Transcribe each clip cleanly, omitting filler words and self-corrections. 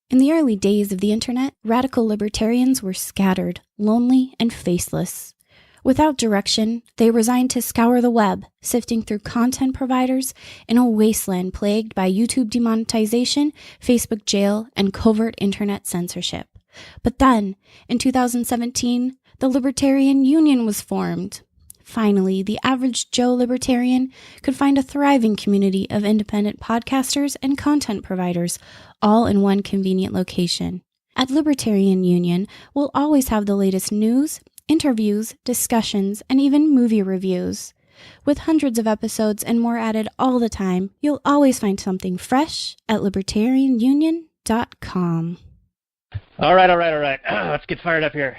In the early days of the internet, radical libertarians were scattered, lonely, and faceless. Without direction, they resigned to scour the web, sifting through content providers in a wasteland plagued by YouTube demonetization, Facebook jail, and covert internet censorship. But then, in 2017, the Libertarian Union was formed. Finally, the average Joe libertarian could find a thriving community of independent podcasters and content providers, all in one convenient location. At Libertarian Union, we'll always have the latest news, interviews, discussions, and even movie reviews. With hundreds of episodes and more added all the time, you'll always find something fresh at libertarianunion.com. All right. Let's get fired up here.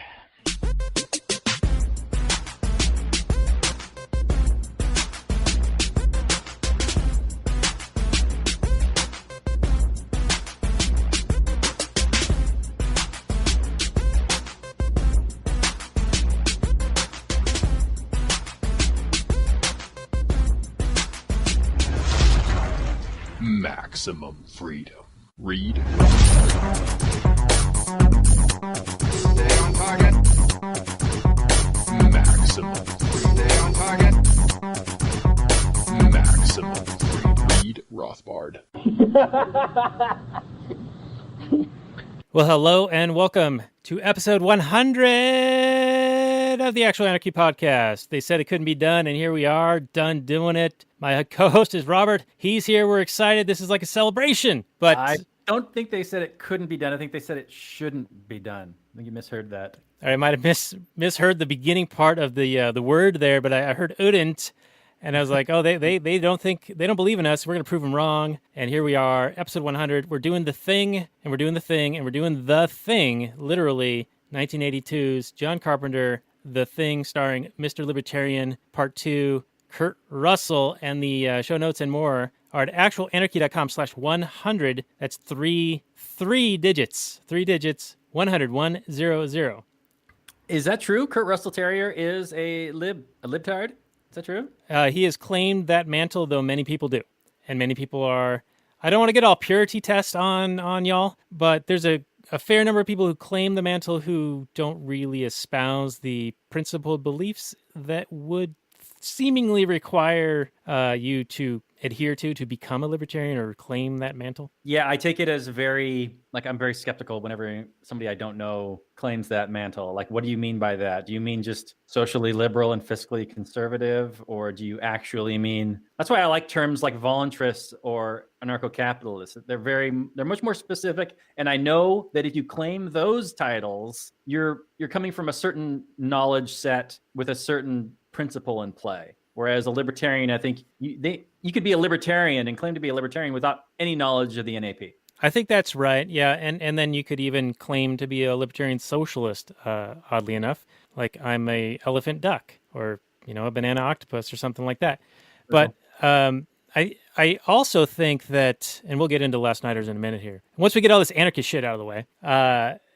Maximum freedom. Read. Stay on target. Maximum freedom. Stay on target. Maximum freedom. Read Rothbard. Well, hello and welcome to episode 100 of the Actual Anarchy podcast. They said it couldn't be done, and here we are, done doing it. My co-host is Robert. He's here. We're excited. This is like a celebration. But I don't think they said it couldn't be done. I think they said it shouldn't be done. I think you misheard that. I might have misheard the beginning part of the word there, but I heard "udent," and I was like, "Oh, they don't believe in us. We're going to prove them wrong." And here we are, episode 100. We're doing the thing, and we're doing the thing, and we're doing the thing. Literally, 1982's John Carpenter, The Thing, starring Mr. Libertarian, Part 2. Kurt Russell, and the show notes and more are at actualanarchy.com/100. That's three digits, 100, 100. Is that true? Kurt Russell Terrier is a libtard? Is that true? He has claimed that mantle, though many people do. And many people are, I don't want to get all purity test on y'all, but there's a fair number of people who claim the mantle who don't really espouse the principled beliefs that would seemingly require you to adhere to become a libertarian or claim that mantle? Yeah, I take it as I'm very skeptical whenever somebody I don't know claims that mantle. Like, what do you mean by that? Do you mean just socially liberal and fiscally conservative? Or do you actually mean, that's why I like terms like voluntarist or anarcho-capitalist. They're much more specific. And I know that if you claim those titles, you're coming from a certain knowledge set with a certain principle in play. Whereas a libertarian, I think you could be a libertarian and claim to be a libertarian without any knowledge of the NAP. I think that's right. Yeah, and then you could even claim to be a libertarian socialist. Oddly enough, like I'm a elephant duck or a banana octopus or something like that. But I also think that, and we'll get into last nighters in a minute here. Once we get all this anarchist shit out of the way,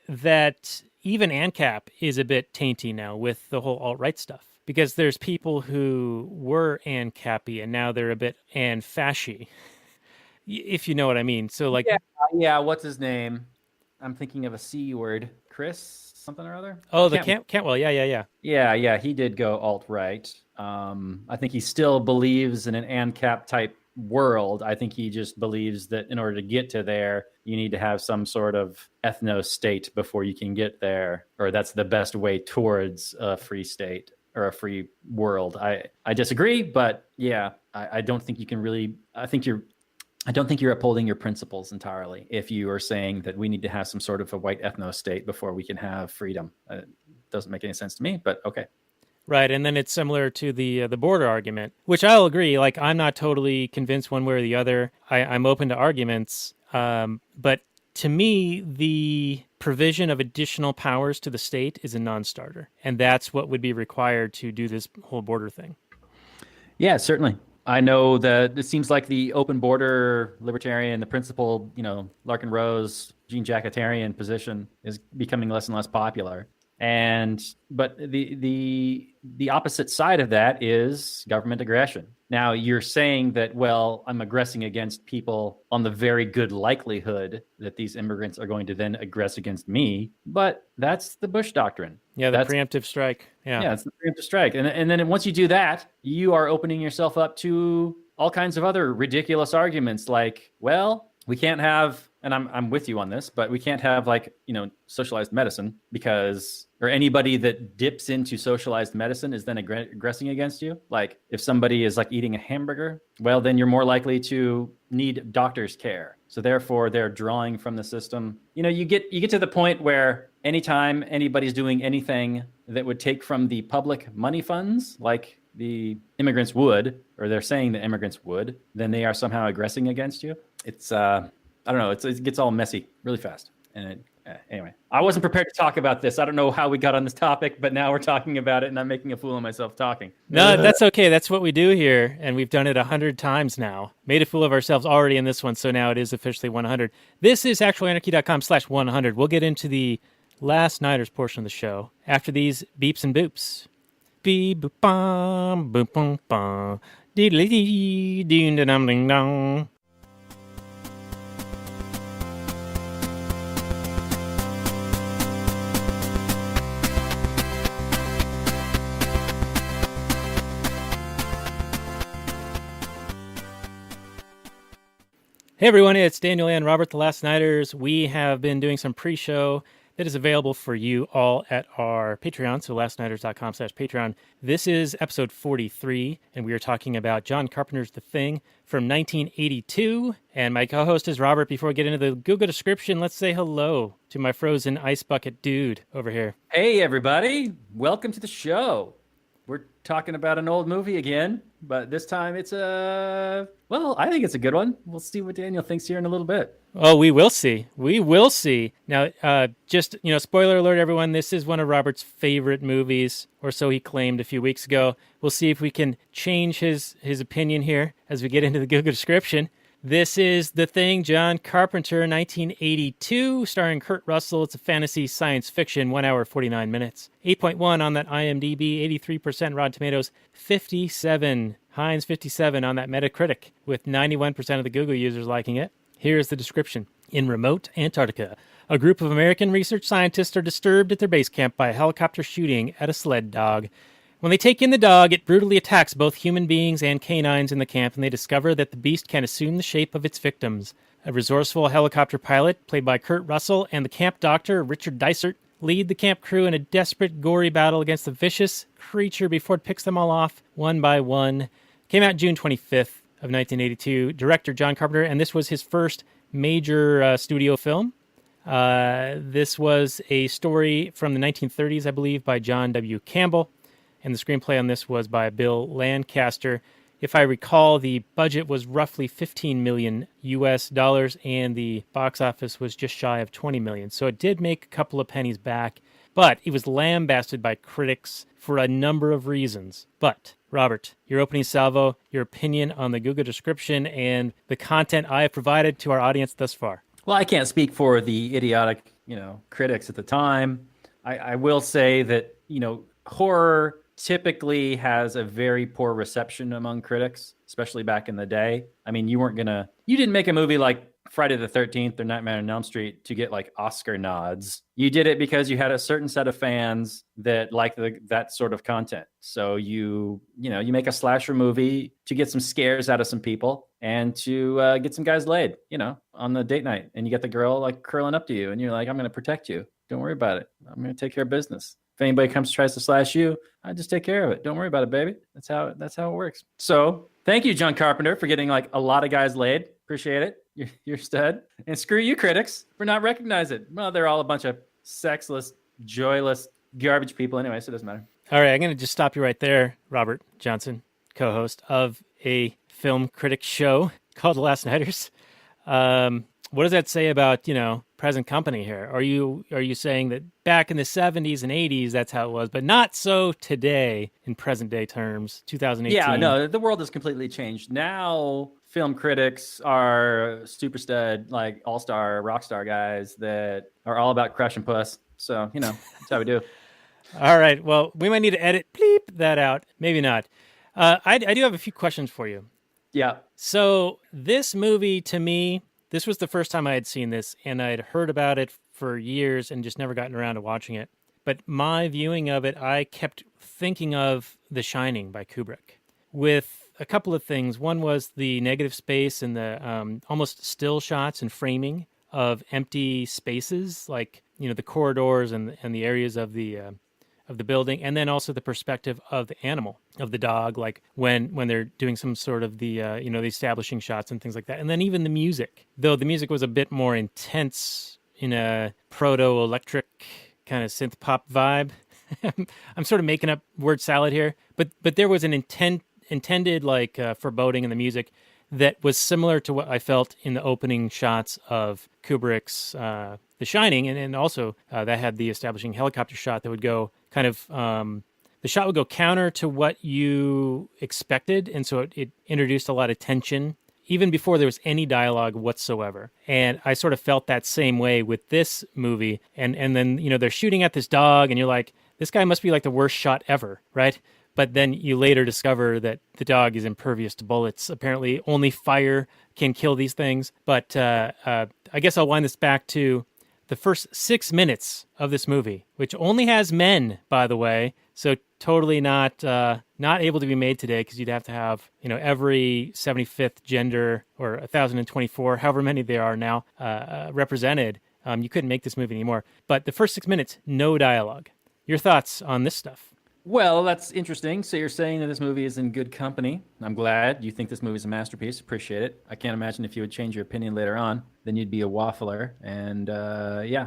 that even ANCAP is a bit tainty now with the whole alt-right stuff. Because there's people who were ANCAPy and now they're a bit ANFashy, if you know what I mean. So yeah. What's his name? I'm thinking of a C word. Chris something or other. Oh, Cantwell. Yeah. Yeah. He did go alt-right. I think he still believes in an ANCAP type world. I think he just believes that in order to get to there, you need to have some sort of ethno-state before you can get there, or that's the best way towards a free state or a free world. I disagree, but yeah, I don't think you can really, I don't think you're upholding your principles entirely if you are saying that we need to have some sort of a white ethno state before we can have freedom. It doesn't make any sense to me, but okay. Right, and then it's similar to the border argument, which I'll agree, like I'm not totally convinced one way or the other. I'm open to arguments, but to me, the provision of additional powers to the state is a non-starter, and that's what would be required to do this whole border thing. Yeah, certainly. I know that it seems like the open border libertarian, the principled, Larkin Rose, Jean Jacquetarian position is becoming less and less popular. But the opposite side of that is government aggression. Now you're saying that, well, I'm aggressing against people on the very good likelihood that these immigrants are going to then aggress against me. But that's the Bush doctrine. Yeah, the preemptive strike. Yeah, it's the preemptive strike. And then once you do that, you are opening yourself up to all kinds of other ridiculous arguments like, well, we can't have, and I'm with you on this, but we can't have like, socialized medicine because, or anybody that dips into socialized medicine is then aggressing against you. Like if somebody is like eating a hamburger, well, then you're more likely to need doctor's care. So therefore they're drawing from the system. You get to the point where anytime anybody's doing anything that would take from the public money funds, like the immigrants would, or they're saying the immigrants would, then they are somehow aggressing against you. It's, I don't know, it gets all messy really fast. And anyway, I wasn't prepared to talk about this. I don't know how we got on this topic, but now we're talking about it and I'm making a fool of myself talking. No, that's okay. That's what we do here. And we've done it 100 times now. Made a fool of ourselves already in this one. So now it is officially 100. This is actualanarchy.com/100. We'll get into the last nighters portion of the show after these beeps and boops. Beep boop bum boop bum bum diddly dee ding ding ding dong. Hey everyone, it's Daniel and Robert, the Last Nighters. We have been doing some pre-show that is available for you all at our Patreon, so lastnighters.com/Patreon. This is episode 43, and we are talking about John Carpenter's The Thing from 1982. And my co-host is Robert. Before we get into the Google description, let's say hello to my frozen ice bucket dude over here. Hey everybody, welcome to the show. We're talking about an old movie again, but this time it's I think it's a good one. We'll see what Daniel thinks here in a little bit. Oh, we will see. We will see. Now, just, spoiler alert, everyone, this is one of Robert's favorite movies, or so he claimed a few weeks ago. We'll see if we can change his opinion here as we get into the Google description. This is The Thing, John Carpenter, 1982, starring Kurt Russell. It's a fantasy science fiction, 1 hour, 49 minutes. 8.1 on that IMDb, 83% Rotten Tomatoes, 57 Heinz 57 on that Metacritic, with 91% of the Google users liking it. Here's the description. In remote Antarctica, a group of American research scientists are disturbed at their base camp by a helicopter shooting at a sled dog. When they take in the dog, it brutally attacks both human beings and canines in the camp, and they discover that the beast can assume the shape of its victims. A resourceful helicopter pilot, played by Kurt Russell, and the camp doctor, Richard Dysart, lead the camp crew in a desperate, gory battle against the vicious creature before it picks them all off one by one. Came out June 25th of 1982. Director John Carpenter, and this was his first major studio film. This was a story from the 1930s, I believe, by John W. Campbell. And the screenplay on this was by Bill Lancaster. If I recall, the budget was roughly $15 million US, and the box office was just shy of $20 million. So it did make a couple of pennies back, but it was lambasted by critics for a number of reasons. But, Robert, your opening salvo, your opinion on the Google description and the content I have provided to our audience thus far. Well, I can't speak for the idiotic, critics at the time. I will say that, horror typically has a very poor reception among critics, especially back in the day. I mean, you didn't make a movie like Friday the 13th or Nightmare on Elm Street to get like Oscar nods. You did it because you had a certain set of fans that like that sort of content. So you make a slasher movie to get some scares out of some people and to get some guys laid, on the date night. And you get the girl like curling up to you and you're like, I'm going to protect you. Don't worry about it. I'm going to take care of business. If anybody tries to slash you, I just take care of it. Don't worry about it, baby. That's how it works. So thank you, John Carpenter, for getting like a lot of guys laid. Appreciate it. You're stud. And screw you, critics, for not recognizing it. Well, they're all a bunch of sexless, joyless, garbage people anyway, so it doesn't matter. All right, I'm going to just stop you right there, Robert Johnson, co-host of a film critic show called The Last Nighters. What does that say about, present company here? Are you saying that back in the 70s and 80s, that's how it was, but not so today in present day terms, 2018? Yeah, no, the world has completely changed. Now, film critics are super stud, like all-star, rock star guys that are all about crushing puss. So, that's how we do. All right. Well, we might need to edit bleep that out. Maybe not. I do have a few questions for you. Yeah. So this movie, to me, this was the first time I had seen this, and I had heard about it for years and just never gotten around to watching it. But my viewing of it, I kept thinking of The Shining by Kubrick with a couple of things. One was the negative space and the almost still shots and framing of empty spaces, like the corridors and the areas of the building, and then also the perspective of the animal, of the dog, like when they're doing some sort of the the establishing shots and things like that. And then even the music, though the music was a bit more intense in a proto-electric kind of synth pop vibe. I'm sort of making up word salad here, but there was an intended like foreboding in the music that was similar to what I felt in the opening shots of Kubrick's The Shining, and also that had the establishing helicopter shot that would go kind of the shot would go counter to what you expected, and so it introduced a lot of tension even before there was any dialogue whatsoever. And I sort of felt that same way with this movie. And then they're shooting at this dog, and you're like, this guy must be like the worst shot ever, right? But then you later discover that the dog is impervious to bullets. Apparently, only fire can kill these things. But I guess I'll wind this back to the first 6 minutes of this movie, which only has men, by the way. So totally not able to be made today, because you'd have to have every 75th gender or 1,024, however many there are now, represented. You couldn't make this movie anymore. But the first 6 minutes, no dialogue. Your thoughts on this stuff? Well, that's interesting. So you're saying that this movie is in good company. I'm glad you think this movie is a masterpiece. Appreciate it. I can't imagine if you would change your opinion later on, then you'd be a waffler. And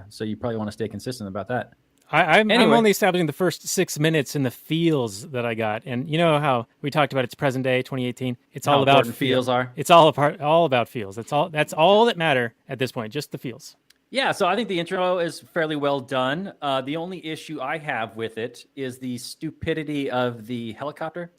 so you probably want to stay consistent about that. I'm only establishing the first 6 minutes in the feels that I got. And you know how we talked about it's present day, 2018. It's all about feels are. It's all about feels. That's all that matter at this point, just the feels. Yeah, so I think the intro is fairly well done. The only issue I have with it is the stupidity of the helicopter.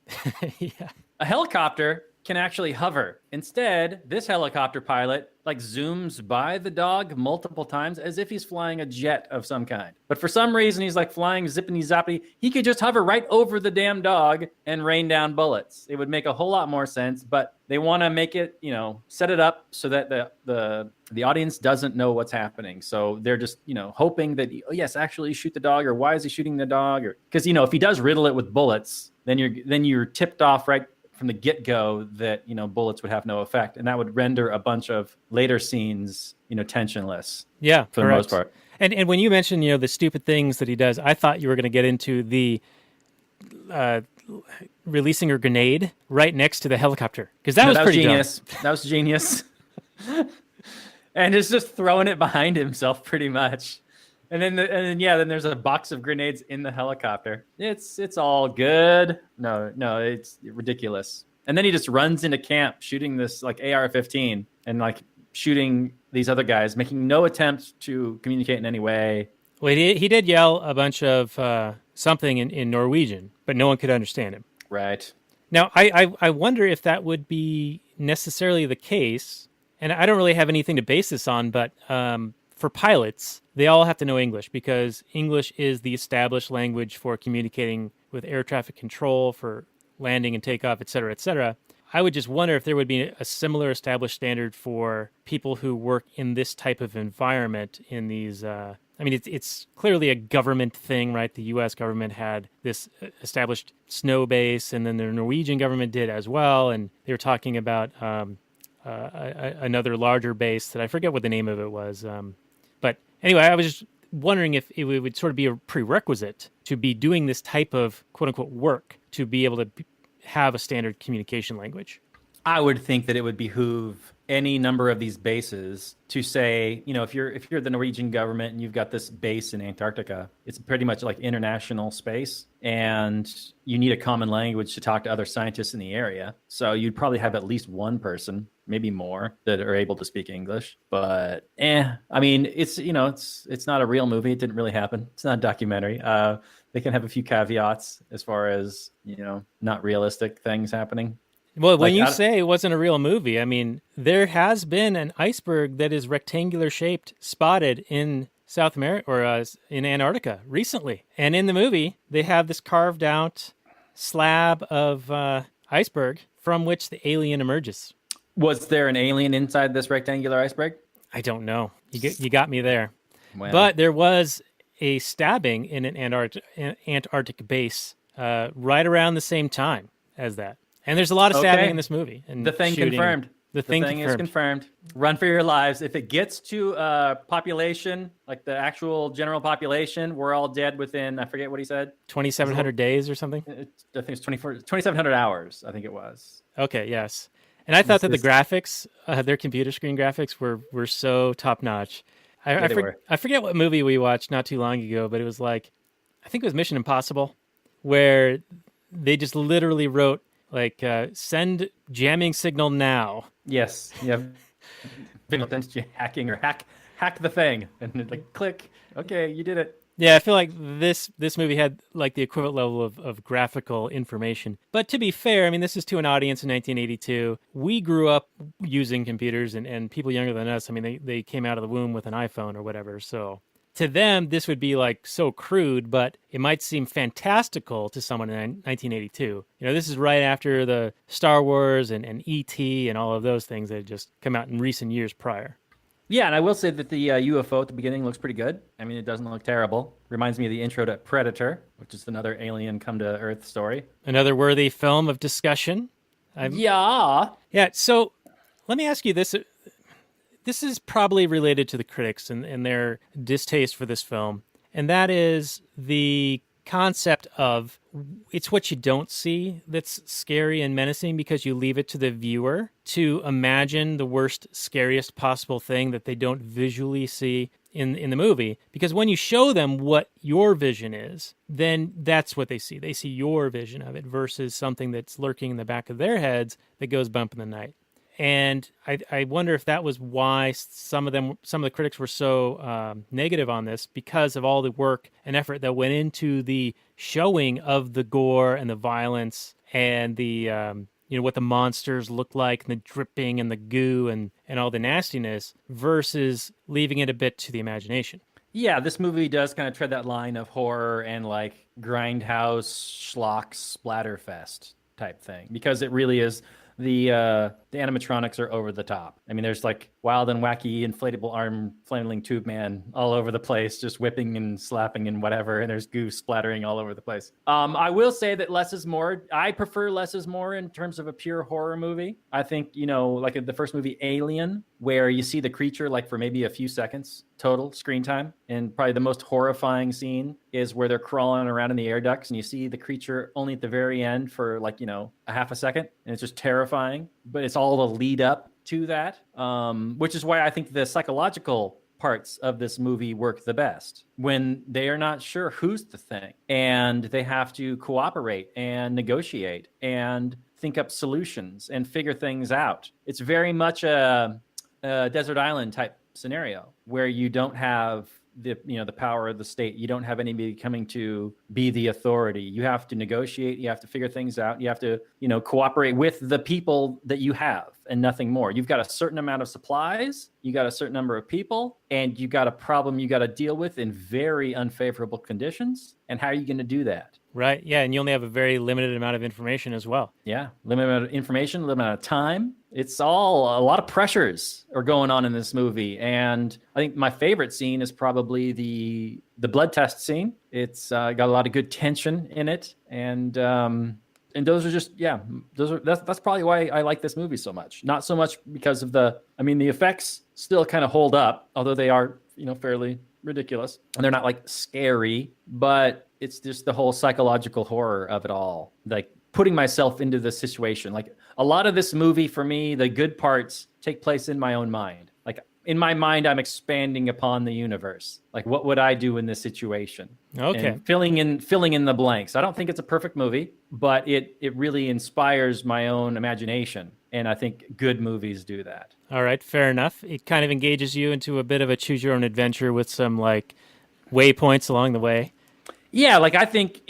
Yeah. A helicopter can actually hover. Instead, this helicopter pilot zooms by the dog multiple times as if he's flying a jet of some kind. But for some reason, he's flying zippity zappity. He could just hover right over the damn dog and rain down bullets. It would make a whole lot more sense, but they want to make it, set it up so that the audience doesn't know what's happening. So they're just, hoping that, yes, actually shoot the dog, or why is he shooting the dog? Or because, if he does riddle it with bullets, then you're tipped off right from the get-go that bullets would have no effect, and that would render a bunch of later scenes tensionless. Yeah, for the most part. And when you mentioned the stupid things that he does, I thought you were going to get into the releasing a grenade right next to the helicopter, because that was pretty genius. dumb. That was genius. And it's just throwing it behind himself pretty much. And then there's a box of grenades in the helicopter. It's all good. No, it's ridiculous. And then he just runs into camp shooting this AR-15 and shooting these other guys, making no attempt to communicate in any way. Well, he did yell a bunch of something in Norwegian, but no one could understand him. Right. Now, I wonder if that would be necessarily the case, and I don't really have anything to base this on, but for pilots, they all have to know English, because English is the established language for communicating with air traffic control, for landing and takeoff, et cetera, et cetera. I would just wonder if there would be a similar established standard for people who work in this type of environment in these... it's clearly a government thing, right? The U.S. government had this established snow base, and then the Norwegian government did as well, and they were talking about another larger base that I forget what the name of it was. But anyway, I was just wondering if it would sort of be a prerequisite to be doing this type of quote-unquote work to be able to have a standard communication language. I would think that it would behoove any number of these bases to say, if you're the Norwegian government and you've got this base in Antarctica, it's pretty much like international space, and you need a common language to talk to other scientists in the area. So you'd probably have at least one person, maybe more, that are able to speak English. But it's not a real movie. It didn't really happen. It's not a documentary. They can have a few caveats as far as not realistic things happening. Well, when you say it wasn't a real movie, there has been an iceberg that is rectangular shaped spotted in South America or in Antarctica recently. And in the movie, they have this carved out slab of iceberg from which the alien emerges. Was there an alien inside this rectangular iceberg? I don't know. You got me there. Well, But there was a stabbing in an Antarctic base right around the same time as that. And there's a lot of stabbing Okay. in this movie. And the thing shooting. confirmed. The thing is confirmed. Run for your lives. If it gets to population, like the actual general population, we're all dead within, I forget what he said. 2,700 days or something? I think it's 2,700 hours, I think it was. Okay, yes. And I thought that the This- graphics, their computer screen graphics were so top-notch. Yeah, they were. I forget what movie we watched not too long ago, but it was like, I think it was Mission Impossible, where they just literally wrote, like, send jamming signal now. Yes. Yeah. Hacking or hack the thing. And then, like, click. Okay, you did it. Yeah, I feel like this movie had like the equivalent level of graphical information. But to be fair, I mean, this is to an audience in 1982. We grew up using computers, and people younger than us, I mean, they came out of the womb with an iPhone or whatever. So to them, this would be like so crude, but it might seem fantastical to someone in 1982. You know, this is right after the Star Wars and E.T. and all of those things that had just come out in recent years prior. Yeah, and I will say that the UFO at the beginning looks pretty good. I mean, it doesn't look terrible. Reminds me of the intro to Predator, which is another alien come to Earth story. Another worthy film of discussion. Yeah. Yeah, so let me ask you this. This is probably related to the critics and their distaste for this film, and that is the concept of it's what you don't see that's scary and menacing because you leave it to the viewer to imagine the worst, scariest possible thing that they don't visually see in the movie. Because when you show them what your vision is, then that's what they see. They see your vision of it versus something that's lurking in the back of their heads that goes bump in the night. And I wonder if that was why some of the critics were so negative on this, because of all the work and effort that went into the showing of the gore and the violence and the what the monsters look like and the dripping and the goo and all the nastiness versus leaving it a bit to the imagination. Yeah, this movie does kind of tread that line of horror and like grindhouse schlock splatterfest type thing, because it really is. The animatronics are over the top. I mean, there's like wild and wacky inflatable arm flailing tube man all over the place, just whipping and slapping and whatever. And there's goo splattering all over the place. I will say that less is more. I prefer less is more in terms of a pure horror movie. I think, like the first movie Alien, where you see the creature like for maybe a few seconds total screen time. And probably the most horrifying scene is where they're crawling around in the air ducts and you see the creature only at the very end for like, a half a second. And it's just terrifying, but it's all the lead up to that, which is why I think the psychological parts of this movie work the best, when they are not sure who's the thing and they have to cooperate and negotiate and think up solutions and figure things out. It's very much a desert island type scenario where you don't have the power of the state. You don't have anybody coming to be the authority. You have to negotiate. You have to figure things out. You have to, cooperate with the people that you have and nothing more. You've got a certain amount of supplies. You got a certain number of people, and you got a problem you got to deal with in very unfavorable conditions. And how are you going to do that? Right. Yeah. And you only have a very limited amount of information as well. Yeah. Limited amount of information, limited amount of time. It's all a lot of pressures are going on in this movie. And I think my favorite scene is probably the blood test scene. It's got a lot of good tension in it. And those are just, that's probably why I like this movie so much. Not so much because of the effects still kind of hold up, although they are, fairly ridiculous and they're not like scary, but it's just the whole psychological horror of it all. Like putting myself into the situation. Like a lot of this movie for me, the good parts take place in my own mind. Like in my mind, I'm expanding upon the universe. Like what would I do in this situation? Okay. And filling in the blanks. I don't think it's a perfect movie, but it really inspires my own imagination. And I think good movies do that. All right. Fair enough. It kind of engages you into a bit of a choose your own adventure with some like waypoints along the way. Yeah. Like I think,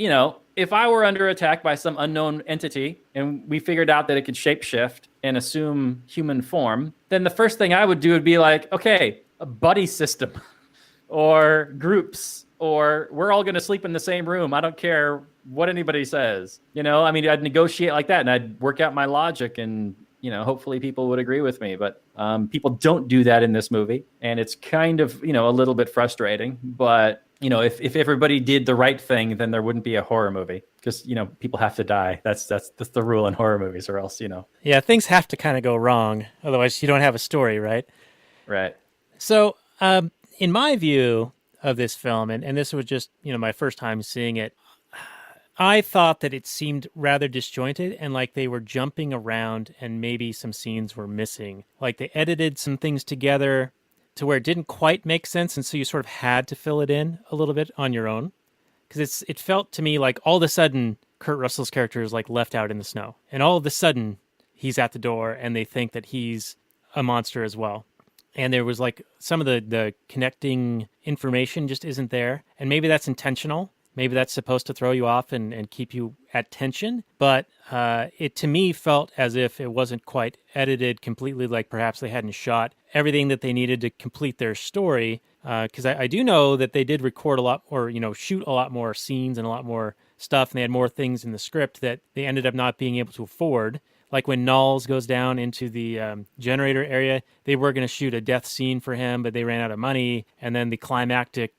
if I were under attack by some unknown entity and we figured out that it could shapeshift and assume human form, then the first thing I would do would be like, okay, a buddy system or groups, or we're all going to sleep in the same room. I don't care what anybody says. I mean, I'd negotiate like that and I'd work out my logic and, hopefully people would agree with me. But people don't do that in this movie. And it's kind of, a little bit frustrating. But, if everybody did the right thing, then there wouldn't be a horror movie because, people have to die. That's the rule in horror movies or else, Yeah, things have to kind of go wrong. Otherwise, you don't have a story, right? Right. So, in my view of this film, and this was just, my first time seeing it, I thought that it seemed rather disjointed and like they were jumping around and maybe some scenes were missing. Like they edited some things together to where it didn't quite make sense, and so you sort of had to fill it in a little bit on your own. Because it felt to me like all of a sudden Kurt Russell's character is like left out in the snow. And all of a sudden he's at the door and they think that he's a monster as well. And there was like some of the connecting information just isn't there. And maybe that's intentional. Maybe that's supposed to throw you off and keep you at tension. But it to me felt as if it wasn't quite edited completely, like perhaps they hadn't shot everything that they needed to complete their story. Because I do know that they did record a lot or, shoot a lot more scenes and a lot more stuff. And they had more things in the script that they ended up not being able to afford. Like when Knowles goes down into the generator area, they were going to shoot a death scene for him, but they ran out of money. And then the climactic,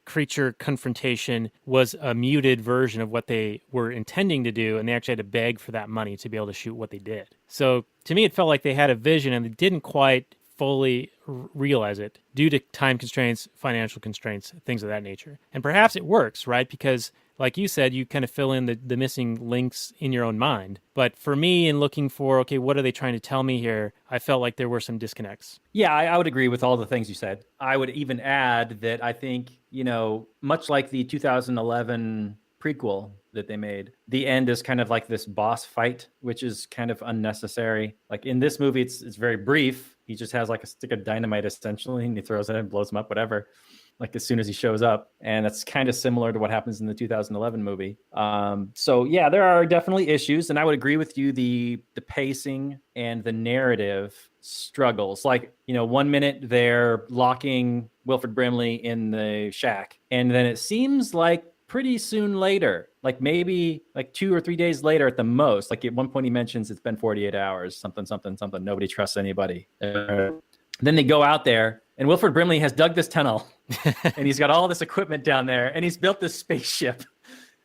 creature confrontation was a muted version of what they were intending to do, and they actually had to beg for that money to be able to shoot what they did. So to me, it felt like they had a vision, and they didn't quite fully realize it due to time constraints, financial constraints, things of that nature. And perhaps it works, right? Because like you said, you kind of fill in the missing links in your own mind. But for me, in looking for, okay, what are they trying to tell me here? I felt like there were some disconnects. Yeah, I would agree with all the things you said. I would even add that I think, much like the 2011 prequel that they made, the end is kind of like this boss fight, which is kind of unnecessary. Like in this movie, it's very brief. He just has like a stick of dynamite essentially, and he throws it and blows him up, whatever. Like as soon as he shows up. And that's kind of similar to what happens in the 2011 movie. So yeah, there are definitely issues. And I would agree with you, the pacing and the narrative struggles. Like, 1 minute they're locking Wilford Brimley in the shack. And then it seems like pretty soon later, like maybe like 2 or 3 days later at the most, like at one point he mentions it's been 48 hours, something. Nobody trusts anybody. Then they go out there and Wilford Brimley has dug this tunnel and he's got all this equipment down there and he's built this spaceship.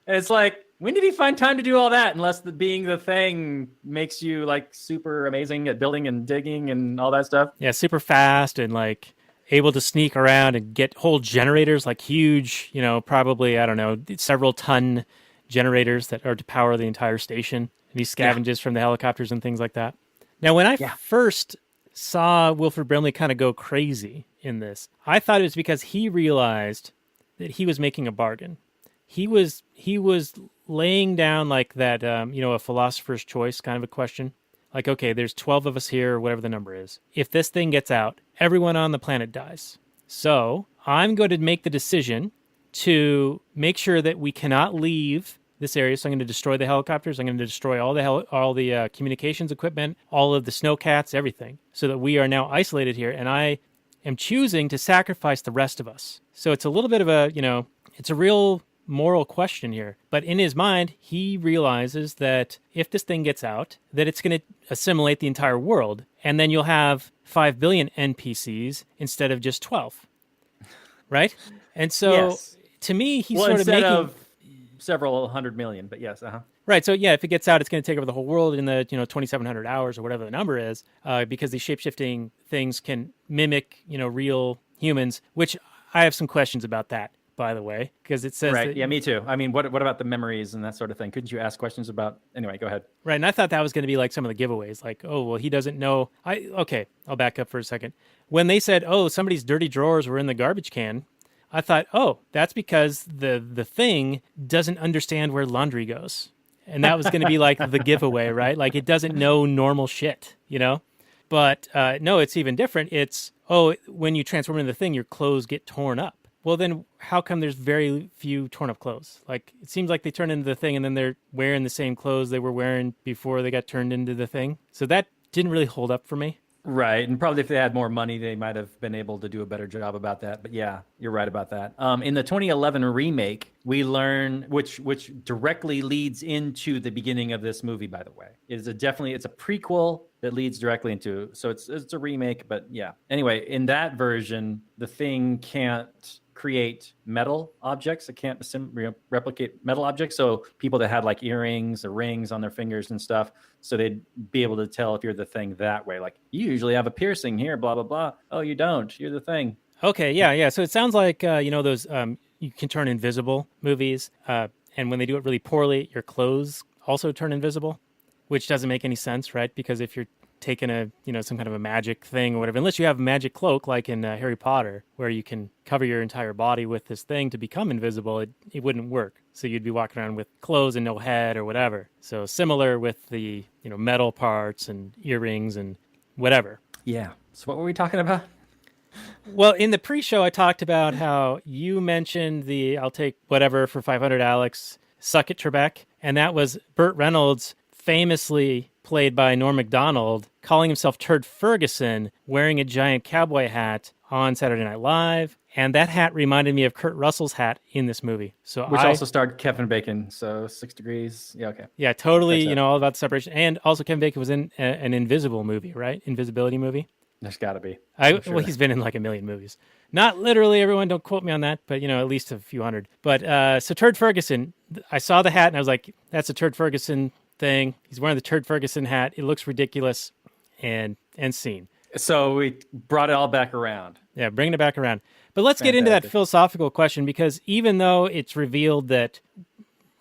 And it's like, when did he find time to do all that? Unless being the thing makes you like super amazing at building and digging and all that stuff. Yeah, super fast and like able to sneak around and get whole generators, like huge, probably, I don't know, several ton generators that are to power the entire station. And he scavenges from the helicopters and things like that. Now, when I first saw Wilford Brimley kind of go crazy in this, I thought it was because he realized that he was making a bargain. He was laying down like that, a philosopher's choice kind of a question. Like, okay, there's 12 of us here, or whatever the number is. If this thing gets out, everyone on the planet dies. So I'm going to make the decision to make sure that we cannot leave this area. So I'm going to destroy the helicopters. I'm going to destroy all the communications equipment, all of the snowcats, everything, so that we are now isolated here. And I am choosing to sacrifice the rest of us. So it's a little bit of a, it's a real moral question here. But in his mind, he realizes that if this thing gets out, that it's going to assimilate the entire world. And then you'll have 5 billion NPCs instead of just 12. Right? And so to me, he's sort of making... of several 100 million, but yes. Right. So yeah, if it gets out, it's going to take over the whole world in the 2,700 hours or whatever the number is, because these shape-shifting things can mimic real humans, which I have some questions about that, by the way, because it says right. Yeah, me too. I mean, what about the memories and that sort of thing? Couldn't you ask questions about? Anyway, go ahead. Right, and I thought that was going to be like some of the giveaways, like, oh well, he doesn't know. Okay, I'll back up for a second. When they said, oh, somebody's dirty drawers were in the garbage can, I thought, oh, that's because the thing doesn't understand where laundry goes. And that was going to be like the giveaway, right? Like it doesn't know normal shit, But no, it's even different. It's, oh, when you transform into the thing, your clothes get torn up. Well, then how come there's very few torn up clothes? Like it seems like they turn into the thing and then they're wearing the same clothes they were wearing before they got turned into the thing. So that didn't really hold up for me. Right. And probably if they had more money, they might have been able to do a better job about that. But yeah, you're right about that. In the 2011 remake, we learn, which directly leads into the beginning of this movie, by the way. It's a prequel that leads directly into, so it's a remake, but yeah. Anyway, in that version, the thing can't create metal objects. It can't replicate metal objects. So people that had like earrings or rings on their fingers and stuff, so they'd be able to tell if you're the thing that way. Like, you usually have a piercing here, blah, blah, blah. Oh, you don't. You're the thing. Okay, yeah. So it sounds like, those you can turn invisible movies. And when they do it really poorly, your clothes also turn invisible, which doesn't make any sense, right? Because if you're taking some kind of a magic thing or whatever, unless you have a magic cloak like in Harry Potter, where you can cover your entire body with this thing to become invisible, it wouldn't work. So you'd be walking around with clothes and no head or whatever. So similar with the metal parts and earrings and whatever. Yeah. So what were we talking about? Well, in the pre-show, I talked about how you mentioned the "I'll take whatever for 500, Alex" suck it Trebek, and that was Burt Reynolds, famously played by Norm Macdonald, calling himself Turd Ferguson, wearing a giant cowboy hat on Saturday Night Live. And that hat reminded me of Kurt Russell's hat in this movie. Which also starred Kevin Bacon, so 6 Degrees. Yeah, okay. Yeah, totally, all about the separation. And also Kevin Bacon was in an Invisible movie, right? Invisibility movie. There's got to be. Well, he's been in like a million movies. Not literally, everyone, don't quote me on that, but, at least a few hundred. But so Turd Ferguson, I saw the hat and I was like, that's a Turd Ferguson thing. He's wearing the Turd Ferguson hat. It looks ridiculous, and scene. So we brought it all back around. Yeah, bringing it back around. But let's get into that philosophical question, because even though it's revealed that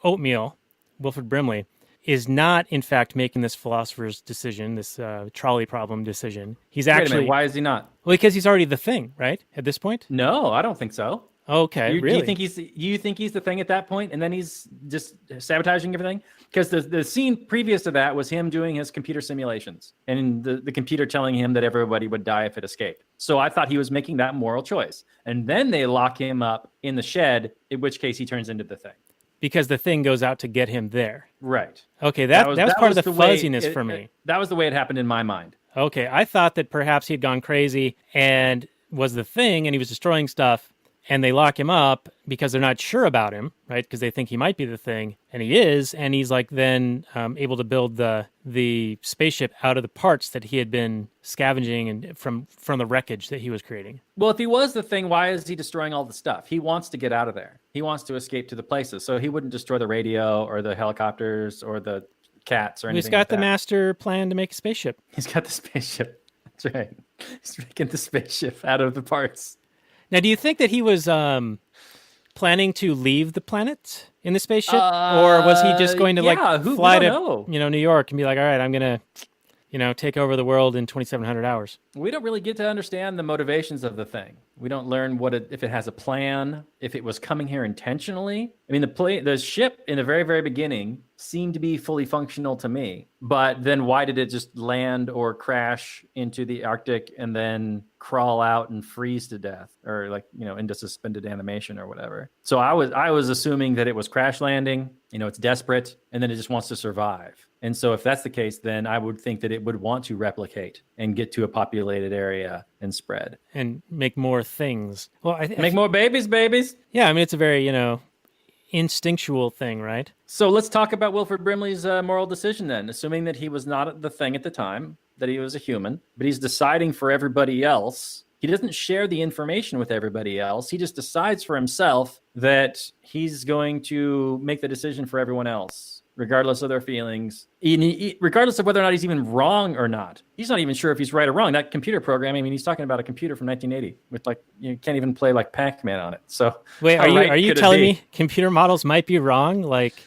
Oatmeal, Wilford Brimley, is not, in fact, making this philosopher's decision, this trolley problem decision. He's actually... Wait a minute, why is he not? Well, because he's already the thing, right? At this point? No, I don't think so. Okay, really? You think he's the thing at that point, and then he's just sabotaging everything? Because the scene previous to that was him doing his computer simulations, and the computer telling him that everybody would die if it escaped. So I thought he was making that moral choice. And then they lock him up in the shed, in which case he turns into the thing. Because the thing goes out to get him there. Right. Okay, that was part of the fuzziness for me. That was the way it happened in my mind. Okay, I thought that perhaps he'd gone crazy and was the thing, and he was destroying stuff, and they lock him up because they're not sure about him, right? Because they think he might be the thing, and he is, and he's like then able to build the spaceship out of the parts that he had been scavenging and from the wreckage that he was creating. Well, if he was the thing, why is he destroying all the stuff? He wants to get out of there. He wants to escape to the places, so he wouldn't destroy the radio or the helicopters or the cats or anything. He's got the master plan to make a spaceship. He's got the spaceship. That's right. He's making the spaceship out of the parts. Now, do you think that he was planning to leave the planet in the spaceship, or was he just going to fly to New York and be like, all right, I'm gonna take over the world in 2,700 hours? We don't really get to understand the motivations of the thing. We don't learn if it has a plan, if it was coming here intentionally. I mean, the ship in the very, very beginning seemed to be fully functional to me. But then why did it just land or crash into the Arctic and then crawl out and freeze to death, or into suspended animation or whatever? So I was assuming that it was crash landing. It's desperate, and then it just wants to survive. And so if that's the case, then I would think that it would want to replicate and get to a populated area and spread. And make more things. Well, make more babies. Yeah, I mean, it's a very, instinctual thing, right? So let's talk about Wilford Brimley's moral decision then. Assuming that he was not the thing at the time, that he was a human, but he's deciding for everybody else. He doesn't share the information with everybody else. He just decides for himself that he's going to make the decision for everyone else, regardless of their feelings, regardless of whether or not he's even wrong or not. He's not even sure if he's right or wrong. That computer programming, I mean, he's talking about a computer from 1980 with you can't even play like Pac-Man on it. So wait, are you telling me computer models might be wrong? Like,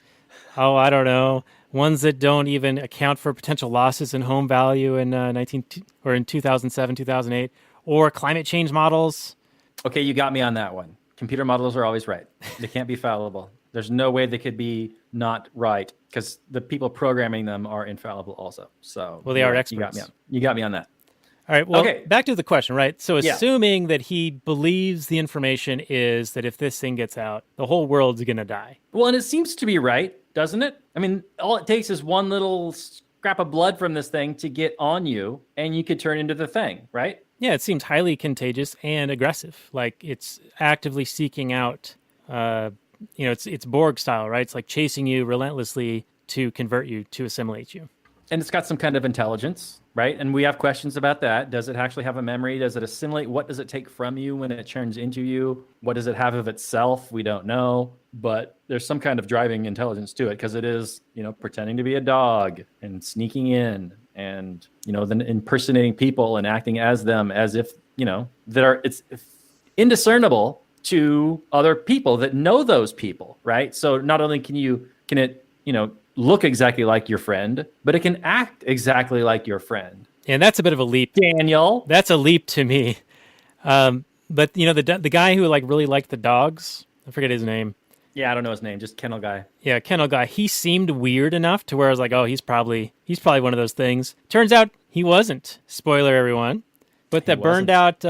I don't know, ones that don't even account for potential losses in home value in in 2007, 2008, or climate change models? Okay, you got me on that one. Computer models are always right. They can't be fallible. There's no way they could be not right, because the people programming them are infallible also. So, well, they are experts. You got me on that. All right. Well, back to the question, right? So assuming that he believes the information is that if this thing gets out, the whole world's going to die. Well, and it seems to be right, doesn't it? I mean, all it takes is one little scrap of blood from this thing to get on you, and you could turn into the thing, right? Yeah, it seems highly contagious and aggressive. Like it's actively seeking out, it's Borg style, right? It's like chasing you relentlessly to convert you, to assimilate you. And it's got some kind of intelligence, right? And we have questions about that. Does it actually have a memory? Does it assimilate? What does it take from you when it turns into you? What does it have of itself? We don't know. But there's some kind of driving intelligence to it because it is, pretending to be a dog and sneaking in and, then impersonating people and acting as them as if, it's indiscernible to other people that know those people, right? So not only can it look exactly like your friend, but it can act exactly like your friend. And that's a bit of a leap. Daniel. That's a leap to me. But the guy who like really liked the dogs, I forget his name. Yeah, I don't know his name, just Kennel Guy. Yeah, Kennel Guy. He seemed weird enough to where I was like, oh, he's probably one of those things. Turns out he wasn't. Spoiler, everyone. But that burned out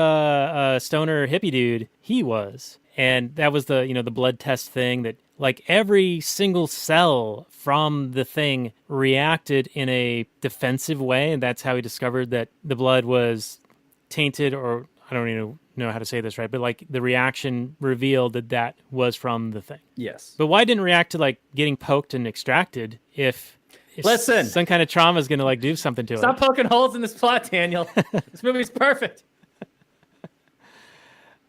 stoner hippie dude, he was. And that was the blood test thing that like every single cell from the thing reacted in a defensive way. And that's how he discovered that the blood was tainted, or I don't even know how to say this right, but like the reaction revealed that was from the thing. Yes. But why didn't it react to like getting poked and extracted if Listen, some kind of trauma is going to like do something to it? Stop poking holes in this plot, Daniel. This movie's perfect.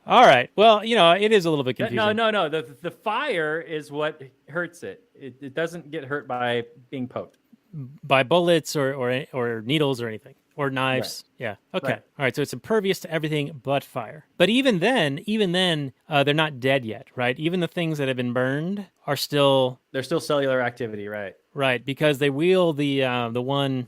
All right. Well, it is a little bit confusing. No. The fire is what hurts it. It doesn't get hurt by being poked. By bullets or needles or anything. Or knives. Right. Yeah. Okay. Right. All right. So it's impervious to everything but fire. But even then, they're not dead yet, right? Even the things that have been burned are still... There's still cellular activity, right? Right, because they wheel the one,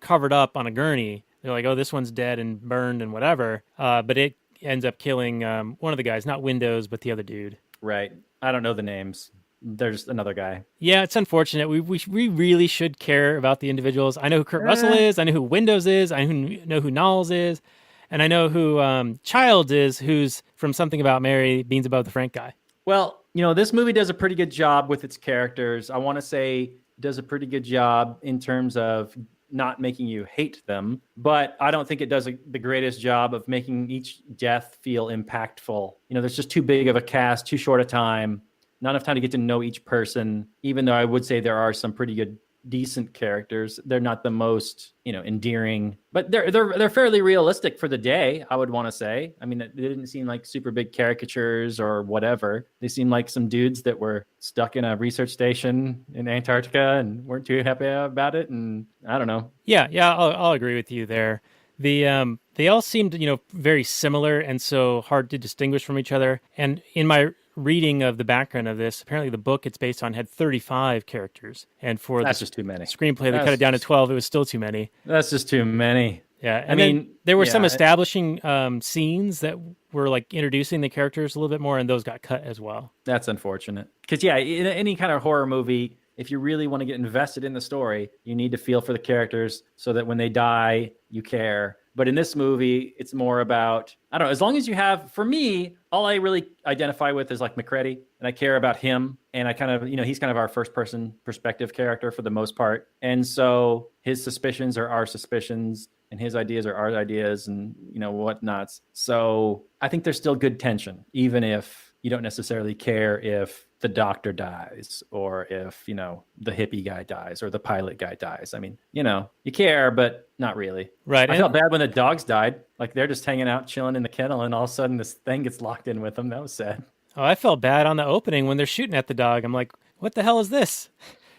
covered up on a gurney. They're like, oh, this one's dead and burned and whatever. But it ends up killing one of the guys, not Windows, but the other dude. Right. I don't know the names. There's another guy. Yeah, it's unfortunate. We really should care about the individuals. I know who Kurt Russell is. I know who Windows is. I know who Knowles is. And I know who Childs is, who's from Something About Mary, Beans Above the Frank guy. Well, this movie does a pretty good job with its characters. I want to say does a pretty good job in terms of not making you hate them, but I don't think it does the greatest job of making each death feel impactful. There's just too big of a cast, too short a time. Not enough time to get to know each person, even though I would say there are some pretty good, decent characters. They're not the most, endearing, but they're fairly realistic for the day, I would want to say. I mean, they didn't seem like super big caricatures or whatever. They seemed like some dudes that were stuck in a research station in Antarctica and weren't too happy about it. And I don't know. Yeah, I'll agree with you there. They all seemed, very similar and so hard to distinguish from each other. And in my reading of the background of this, apparently the book it's based on had 35 characters, and for that's just too many. Screenplay, they cut it down to 12. It was still too many. That's just too many. Yeah, I mean, there were some establishing scenes that were like introducing the characters a little bit more, and those got cut as well. That's unfortunate because in any kind of horror movie, if you really want to get invested in the story, you need to feel for the characters so that when they die, you care. But in this movie, it's more about, I don't know, as long as you have, for me, all I really identify with is like McCready, and I care about him. And I kind of, he's kind of our first person perspective character for the most part. And so his suspicions are our suspicions and his ideas are our ideas and, whatnots. So I think there's still good tension, even if you don't necessarily care if the doctor dies or if, the hippie guy dies or the pilot guy dies. I mean, you care, but not really. Right. I felt bad when the dogs died. Like they're just hanging out, chilling in the kennel, and all of a sudden this thing gets locked in with them. That was sad. Oh, I felt bad on the opening when they're shooting at the dog. I'm like, what the hell is this?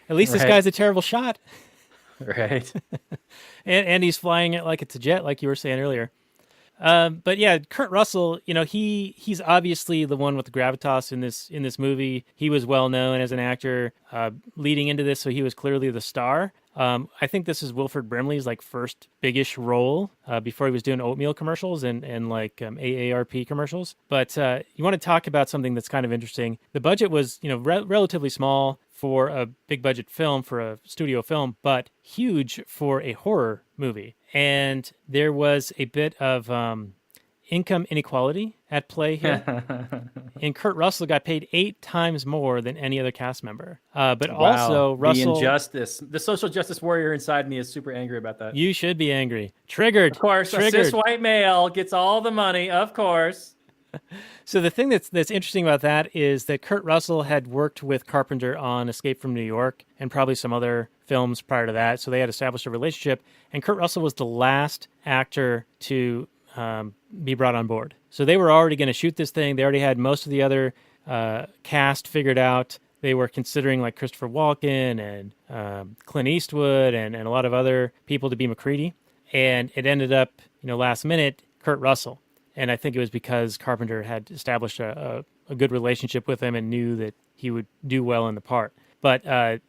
At least this guy's a terrible shot. Right. and he's flying it like it's a jet, like you were saying earlier. But yeah, Kurt Russell, he's obviously the one with the gravitas in this movie. He was well known as an actor leading into this, so he was clearly the star. I think this is Wilford Brimley's like first biggish role before he was doing oatmeal commercials and like AARP commercials. But you want to talk about something that's kind of interesting. The budget was relatively small for a big budget film, for a studio film, but huge for a horror movie. And there was a bit of income inequality at play here. And Kurt Russell got paid 8 times more than any other cast member. But also, Russell... The injustice. The social justice warrior inside me is super angry about that. You should be angry. Triggered. Of course, a cis white male gets all the money, of course. So the thing that's interesting about that is that Kurt Russell had worked with Carpenter on Escape from New York and probably some other films prior to that. So they had established a relationship. And Kurt Russell was the last actor to be brought on board. So they were already going to shoot this thing. They already had most of the other cast figured out. They were considering like Christopher Walken and Clint Eastwood and a lot of other people to be MacReady. And it ended up, last minute, Kurt Russell. And I think it was because Carpenter had established a good relationship with him and knew that he would do well in the part. But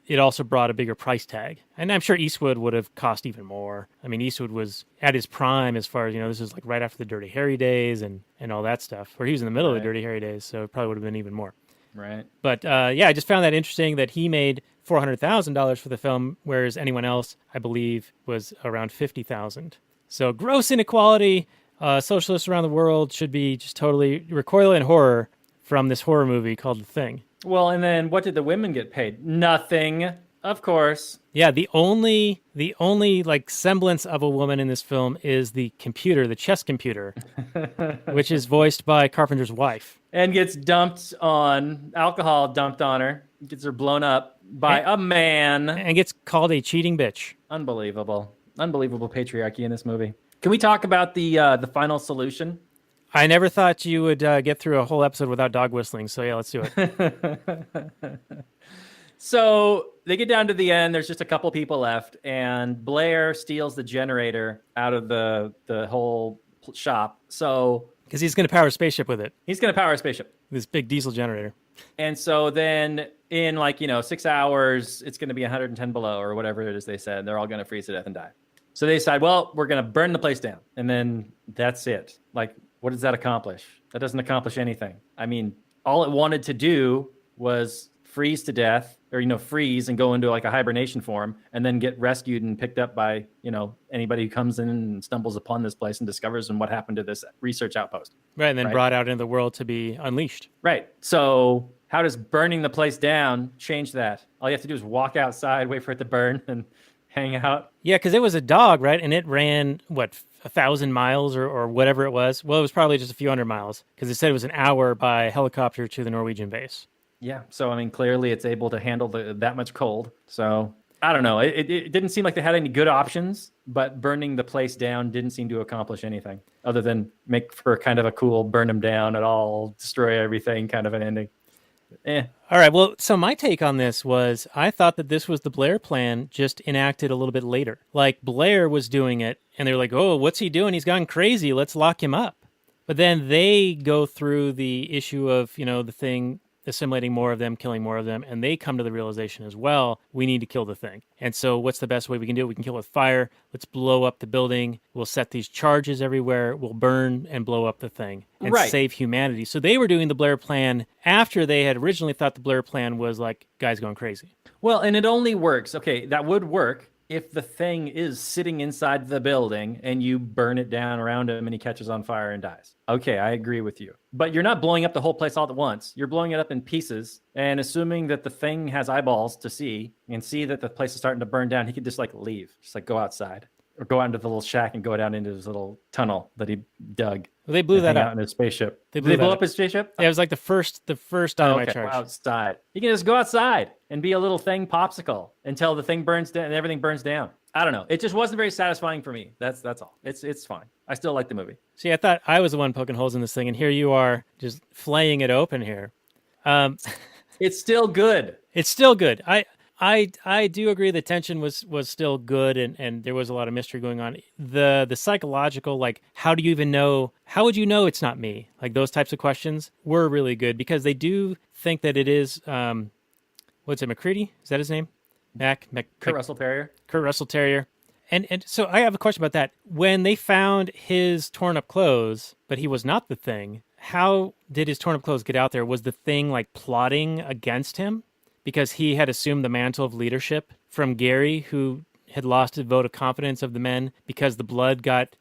it also brought a bigger price tag. And I'm sure Eastwood would have cost even more. I mean, Eastwood was at his prime as far as, this is like right after the Dirty Harry days and all that stuff. Or he was in the middle of the Dirty Harry days, so it probably would have been even more. Right. But I just found that interesting that he made $400,000 for the film, whereas anyone else, I believe, was around $50,000. So gross inequality. Socialists around the world should be just totally recoil in horror from this horror movie called The Thing. Well, and then what did the women get paid? Nothing, of course. Yeah, the only like semblance of a woman in this film is the computer, the chess computer, which is voiced by Carpenter's wife. And gets alcohol dumped on her, gets her blown up by a man. And gets called a cheating bitch. Unbelievable patriarchy in this movie. Can we talk about the final solution? I never thought you would get through a whole episode without dog whistling, so yeah, let's do it. So they get down to the end. There's just a couple people left, and Blair steals the generator out of the whole shop. So because he's going to power a spaceship with it. He's going to power a spaceship. This big diesel generator. And so then in 6 hours, it's going to be 110 below or whatever it is they said. They're all going to freeze to death and die. So they decide, well, we're going to burn the place down. And then that's it. Like, what does that accomplish? That doesn't accomplish anything. I mean, all it wanted to do was freeze to death or, freeze and go into like a hibernation form and then get rescued and picked up by, anybody who comes in and stumbles upon this place and discovers what happened to this research outpost. Right. And then brought out into the world to be unleashed. Right. So how does burning the place down change that? All you have to do is walk outside, wait for it to burn and hang out. Yeah, because it was a dog, right? And it ran, 1,000 miles or whatever it was? Well, it was probably just a few hundred miles because it said it was an hour by helicopter to the Norwegian base. Yeah, so, clearly it's able to handle that much cold. So, I don't know. It didn't seem like they had any good options, but burning the place down didn't seem to accomplish anything other than make for kind of a cool burn them down at all, destroy everything kind of an ending. All right, well, so my take on this was I thought that this was the Blair plan just enacted a little bit later. Like Blair was doing it, and they were like, oh, what's he doing? He's gone crazy. Let's lock him up. But then they go through the issue of, the Thing assimilating more of them, killing more of them, and they come to the realization as well, we need to kill the Thing. And so what's the best way we can do it? We can kill it with fire. Let's blow up the building. We'll set these charges everywhere. We'll burn and blow up the Thing and save humanity. So they were doing the Blair plan after they had originally thought the Blair plan was like guys going crazy. Well, and it only works. Okay, that would work if the Thing is sitting inside the building and you burn it down around him and he catches on fire and dies. Okay, I agree with you. But you're not blowing up the whole place all at once. You're blowing it up in pieces and assuming that the Thing has eyeballs to see and see that the place is starting to burn down. He could just leave, just go outside or go out into the little shack and go down into his little tunnel that he dug. Well, they blew that up in his spaceship. They blew up his spaceship? Yeah, it was like the first dynamite charge. Outside. You can just go outside and be a little Thing popsicle until the Thing burns down and everything burns down. I don't know. It just wasn't very satisfying for me. That's all. It's fine. I still like the movie. See, I thought I was the one poking holes in this thing, and here you are just flaying it open here. It's still good. It's still good. I do agree the tension was still good, and there was a lot of mystery going on. The psychological, how do you even know? How would you know it's not me? Like those types of questions were really good because they do think that it is. What's it? MacReady? Is that his name? Kurt Russell Terrier. Kurt Russell Terrier. And so I have a question about that. When they found his torn up clothes, but he was not the Thing, how did his torn up clothes get out there? Was the Thing plotting against him? Because he had assumed the mantle of leadership from Gary, who had lost his vote of confidence of the men because the blood got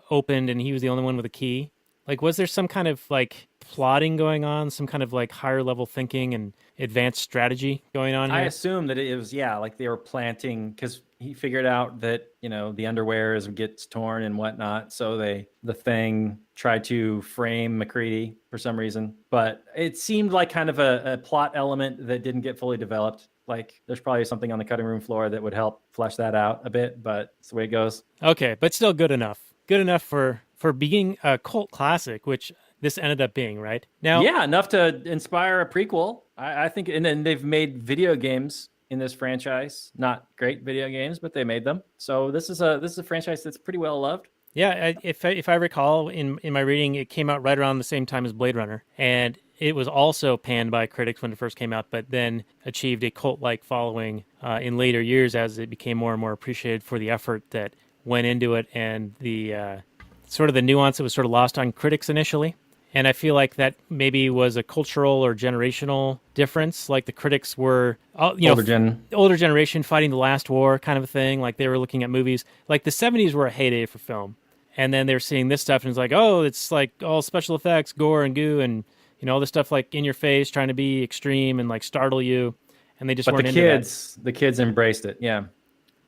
opened and he was the only one with a key. Like, was there some kind of like plotting going on, some kind of like higher level thinking and advanced strategy going on I here? assume that it was, yeah, like they were planting because he figured out that, the underwear gets torn and whatnot. So the thing tried to frame McCready for some reason. But it seemed like kind of a plot element that didn't get fully developed. Like there's probably something on the cutting room floor that would help flesh that out a bit, but it's the way it goes. Okay, but still good enough. Good enough for being a cult classic, which this ended up being, right? Now, Yeah, enough to inspire a prequel. I think, and then they've made video games in this franchise. Not great video games, but they made them. So this is a franchise that's pretty well loved. yeah, if I recall in my reading, it came out right around the same time as Blade Runner, and it was also panned by critics when it first came out, but then achieved a cult-like following in later years as it became more and more appreciated for the effort that went into it and the sort of the nuance that was sort of lost on critics initially. And I feel like that maybe was a cultural or generational difference. Like the critics were, older generation fighting the last war kind of a thing. Like they were looking at movies. Like the 70s were a heyday for film. And then they're seeing this stuff and it's like, oh, it's like all special effects, gore and goo and, all this stuff like in your face, trying to be extreme and like startle you. And they just weren't into that. The kids embraced it. Yeah.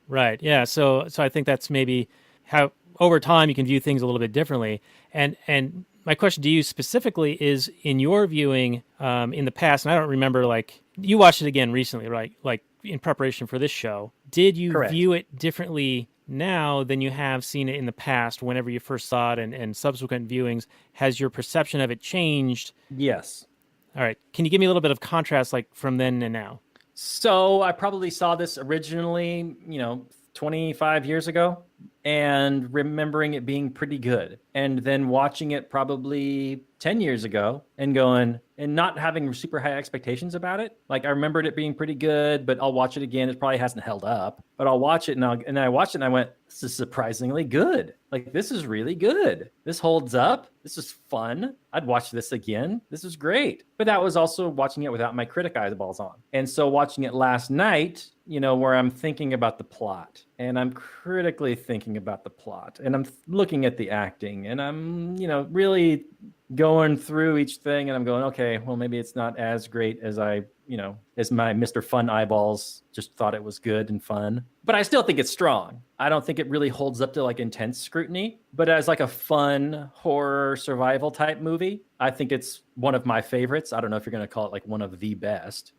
Right. Yeah. So I think that's maybe how over time you can view things a little bit differently. And my question to you specifically is, in your viewing in the past, and I don't remember, like, you watched it again recently, right? Like, in preparation for this show. Did you Correct. view it differently now than you have seen it in the past whenever you first saw it and subsequent viewings? Has your perception of it changed? Yes. All right. Can you give me a little bit of contrast, like, from then and now? So I probably saw this originally, 25 years ago, and remembering it being pretty good. And then watching it probably 10 years ago and going and not having super high expectations about it. Like I remembered it being pretty good, but I'll watch it again. It probably hasn't held up, but I'll watch it and I watched it and I went, this is surprisingly good. Like this is really good. This holds up. This is fun. I'd watch this again. This is great. But that was also watching it without my critic eyeballs on. And so watching it last night, where I'm thinking about the plot and I'm critically thinking about the plot and I'm looking at the acting and I'm, really going through each thing and I'm going, okay, well, maybe it's not as great as as my Mr. Fun eyeballs just thought it was good and fun. But I still think it's strong. I don't think it really holds up to like intense scrutiny, but as like a fun horror survival type movie, I think it's one of my favorites. I don't know if you're going to call it like one of the best,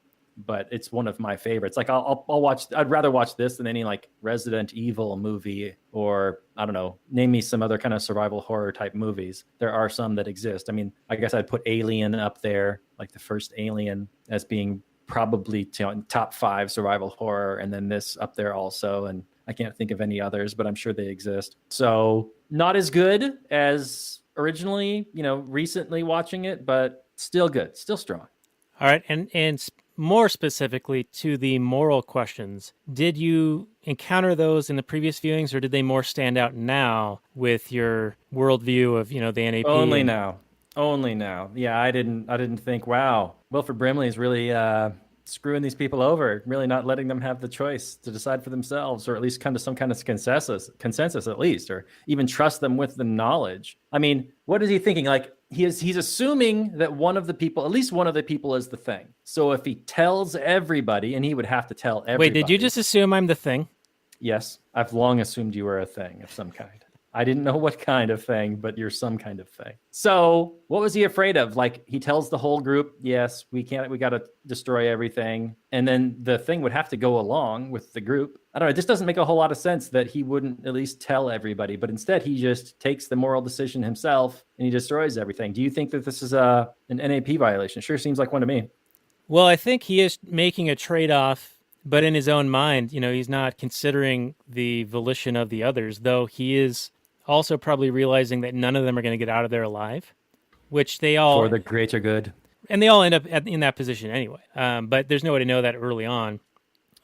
but it's one of my favorites. Like I'll watch, I'd rather watch this than any like Resident Evil movie or I don't know, name me some other kind of survival horror type movies. There are some that exist. I mean, I guess I'd put Alien up there, like the first Alien as being probably top 5 survival horror. And then this up there also. And I can't think of any others, but I'm sure they exist. So not as good as originally, recently watching it, but still good, still strong. All right. And more specifically to the moral questions, did you encounter those in the previous viewings, or did they more stand out now with your worldview of, the NAP? Only now. Yeah, I didn't think, wow, Wilford Brimley is really screwing these people over, really not letting them have the choice to decide for themselves, or at least come to some kind of consensus at least, or even trust them with the knowledge. I mean, what is he thinking? Like, he's assuming that at least one of the people is the thing. So if he tells everybody, and he would have to tell everybody. Wait, did you just assume I'm the thing? Yes, I've long assumed you were a thing of some kind. I didn't know what kind of thing, but you're some kind of thing. So what was he afraid of? Like he tells the whole group, yes, we got to destroy everything. And then the thing would have to go along with the group. I don't know. It just doesn't make a whole lot of sense that he wouldn't at least tell everybody, but instead he just takes the moral decision himself and he destroys everything. Do you think that this is an NAP violation? Sure seems like one to me. Well, I think he is making a trade-off, but in his own mind, he's not considering the volition of the others, though he is also probably realizing that none of them are going to get out of there alive, which they all... For the greater good. And they all end up in that position anyway. But there's no way to know that early on.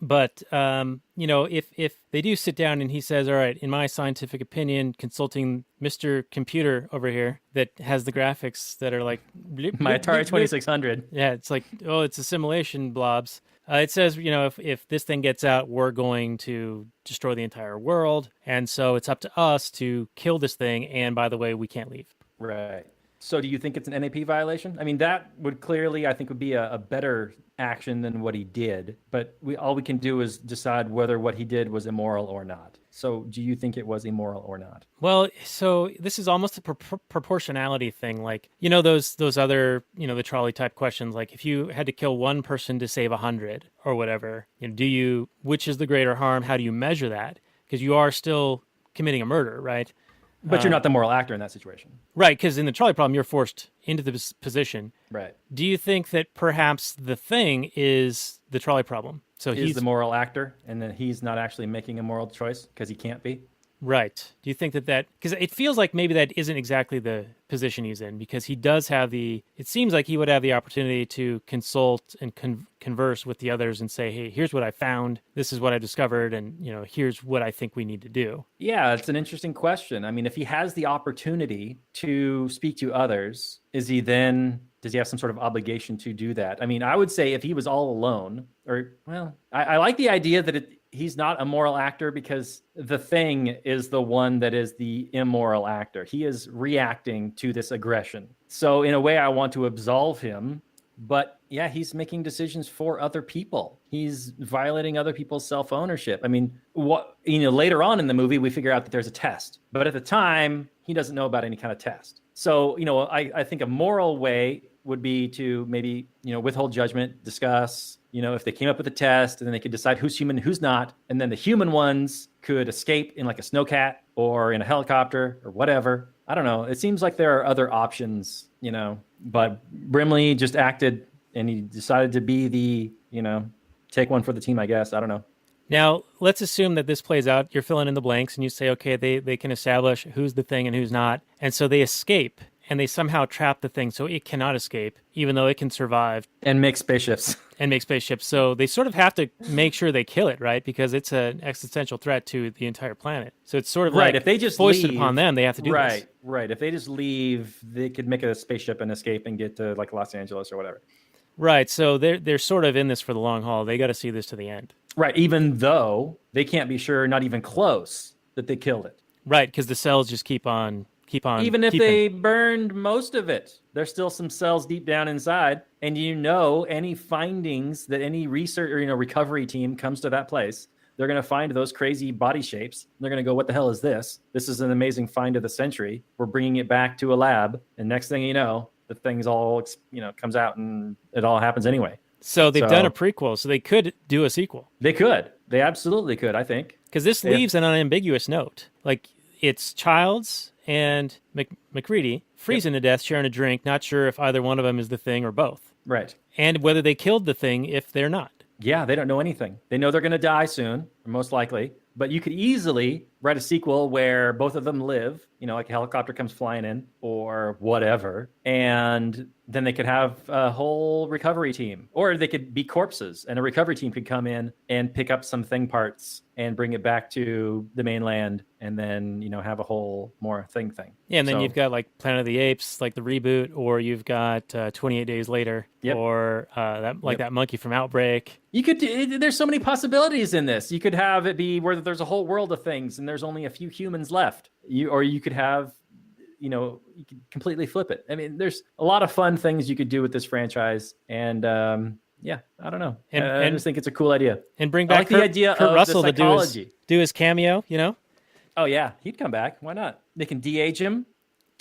But, if they do sit down and he says, all right, in my scientific opinion, consulting Mr. Computer over here that has the graphics that are like... My Atari 2600. Yeah, it's like, oh, it's a simulation blobs. It says, if this thing gets out, we're going to destroy the entire world. And so it's up to us to kill this thing. And by the way, we can't leave. Right. So do you think it's an NAP violation? I mean, that would clearly, I think, would be a better action than what he did. But all we can do is decide whether what he did was immoral or not. So do you think it was immoral or not? Well, so this is almost a proportionality thing. Like, those other, the trolley type questions, like if you had to kill one person to save 100 or whatever, which is the greater harm? How do you measure that? Because you are still committing a murder, right? But you're not the moral actor in that situation. Right, because in the trolley problem, you're forced into the position. Right. Do you think that perhaps the thing is the trolley problem? So He's the moral actor, and then he's not actually making a moral choice because he can't be? Right. Do you think that because it feels like maybe that isn't exactly the position he's in, because he does have it seems like he would have the opportunity to consult and converse with the others and say, hey, here's what I found. This is what I discovered. And, here's what I think we need to do. Yeah, it's an interesting question. I mean, if he has the opportunity to speak to others, does he have some sort of obligation to do that? I mean, I would say if he was all alone, I like the idea that he's not a moral actor because the thing is the one that is the immoral actor. He is reacting to this aggression. So in a way, I want to absolve him. But yeah, he's making decisions for other people. He's violating other people's self-ownership. I mean, later on in the movie, we figure out that there's a test. But at the time, he doesn't know about any kind of test. So, I think a moral way would be to maybe, withhold judgment, discuss, if they came up with a test, and then they could decide who's human, who's not. And then the human ones could escape in like a snowcat or in a helicopter or whatever. I don't know. It seems like there are other options, but Brimley just acted and he decided to be the, take one for the team, I guess. I don't know. Now, let's assume that this plays out. You're filling in the blanks and you say, okay, they can establish who's the thing and who's not. And so they escape and they somehow trap the thing so it cannot escape, even though it can survive. And make spaceships. So they sort of have to make sure they kill it, right? Because it's an existential threat to the entire planet. So it's sort of right. If they just foisted leave, upon them, they have to do this. Right. If they just leave, they could make a spaceship and escape and get to like Los Angeles or whatever. Right. So they're sort of in this for the long haul. They got to see this to the end. Right. Even though they can't be sure, not even close, that they killed it. Right. Because the cells just keep on. Even if they burned most of it, there's still some cells deep down inside. And any findings that any research or recovery team comes to that place, they're going to find those crazy body shapes. They're going to go, what the hell is this? This is an amazing find of the century. We're bringing it back to a lab. And next thing you know, the thing's all, comes out and it all happens anyway. So they've done a prequel, so they could do a sequel. They could. They absolutely could, I think. Because this leaves an unambiguous note. Like, it's Childs and McCready freezing to death, sharing a drink, not sure if either one of them is the thing or both. Right. And whether they killed the thing if they're not. Yeah, they don't know anything. They know they're going to die soon, most likely. But you could easily write a sequel where both of them live, like a helicopter comes flying in or whatever. And then they could have a whole recovery team. Or they could be corpses and a recovery team could come in and pick up some thing parts and bring it back to the mainland and then, have a whole more thing. Yeah, and then you've got like Planet of the Apes, like the reboot, or you've got 28 Days Later, or that monkey from Outbreak. You could. There's so many possibilities in this. You could have it be where there's a whole world of things and there's only a few humans left. You could have, you could completely flip it. I mean, there's a lot of fun things you could do with this franchise, and yeah, I don't know. I just think it's a cool idea. And bring back the idea Kurt of Russell the psychology. to do his cameo. Oh yeah, he'd come back. Why not? They can de-age him,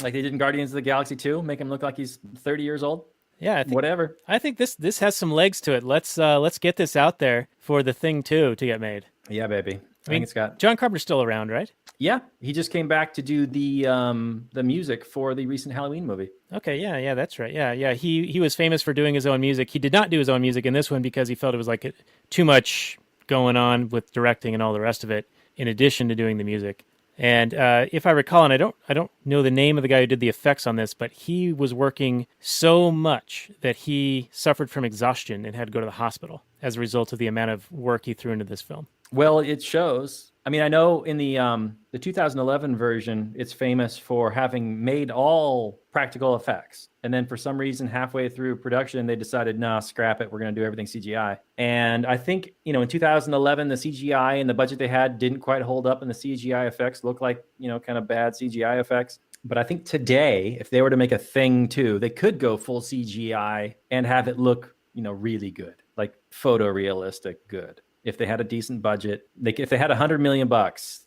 like they did in Guardians of the Galaxy 2, make him look like he's 30 years old. Yeah, whatever. I think this has some legs to it. Let's get this out there for the Thing 2 to get made. Yeah, baby. I think it's got John Carpenter's still around, right? Yeah, he just came back to do the music for the recent Halloween movie. Okay, yeah, that's right. Yeah. He was famous for doing his own music. He did not do his own music in this one because he felt it was like too much going on with directing and all the rest of it, in addition to doing the music. And if I recall, and I don't know the name of the guy who did the effects on this, but he was working so much that he suffered from exhaustion and had to go to the hospital as a result of the amount of work he threw into this film. Well, it shows. I mean, I know in the 2011 version, it's famous for having made all practical effects. And then for some reason, halfway through production, they decided, nah, scrap it. We're going to do everything CGI. And I think, in 2011, the CGI and the budget they had didn't quite hold up, and the CGI effects looked like, kind of bad CGI effects. But I think today, if they were to make a Thing 2, they could go full CGI and have it look, really good, like photorealistic good. If they had a decent budget, if they had $100 million,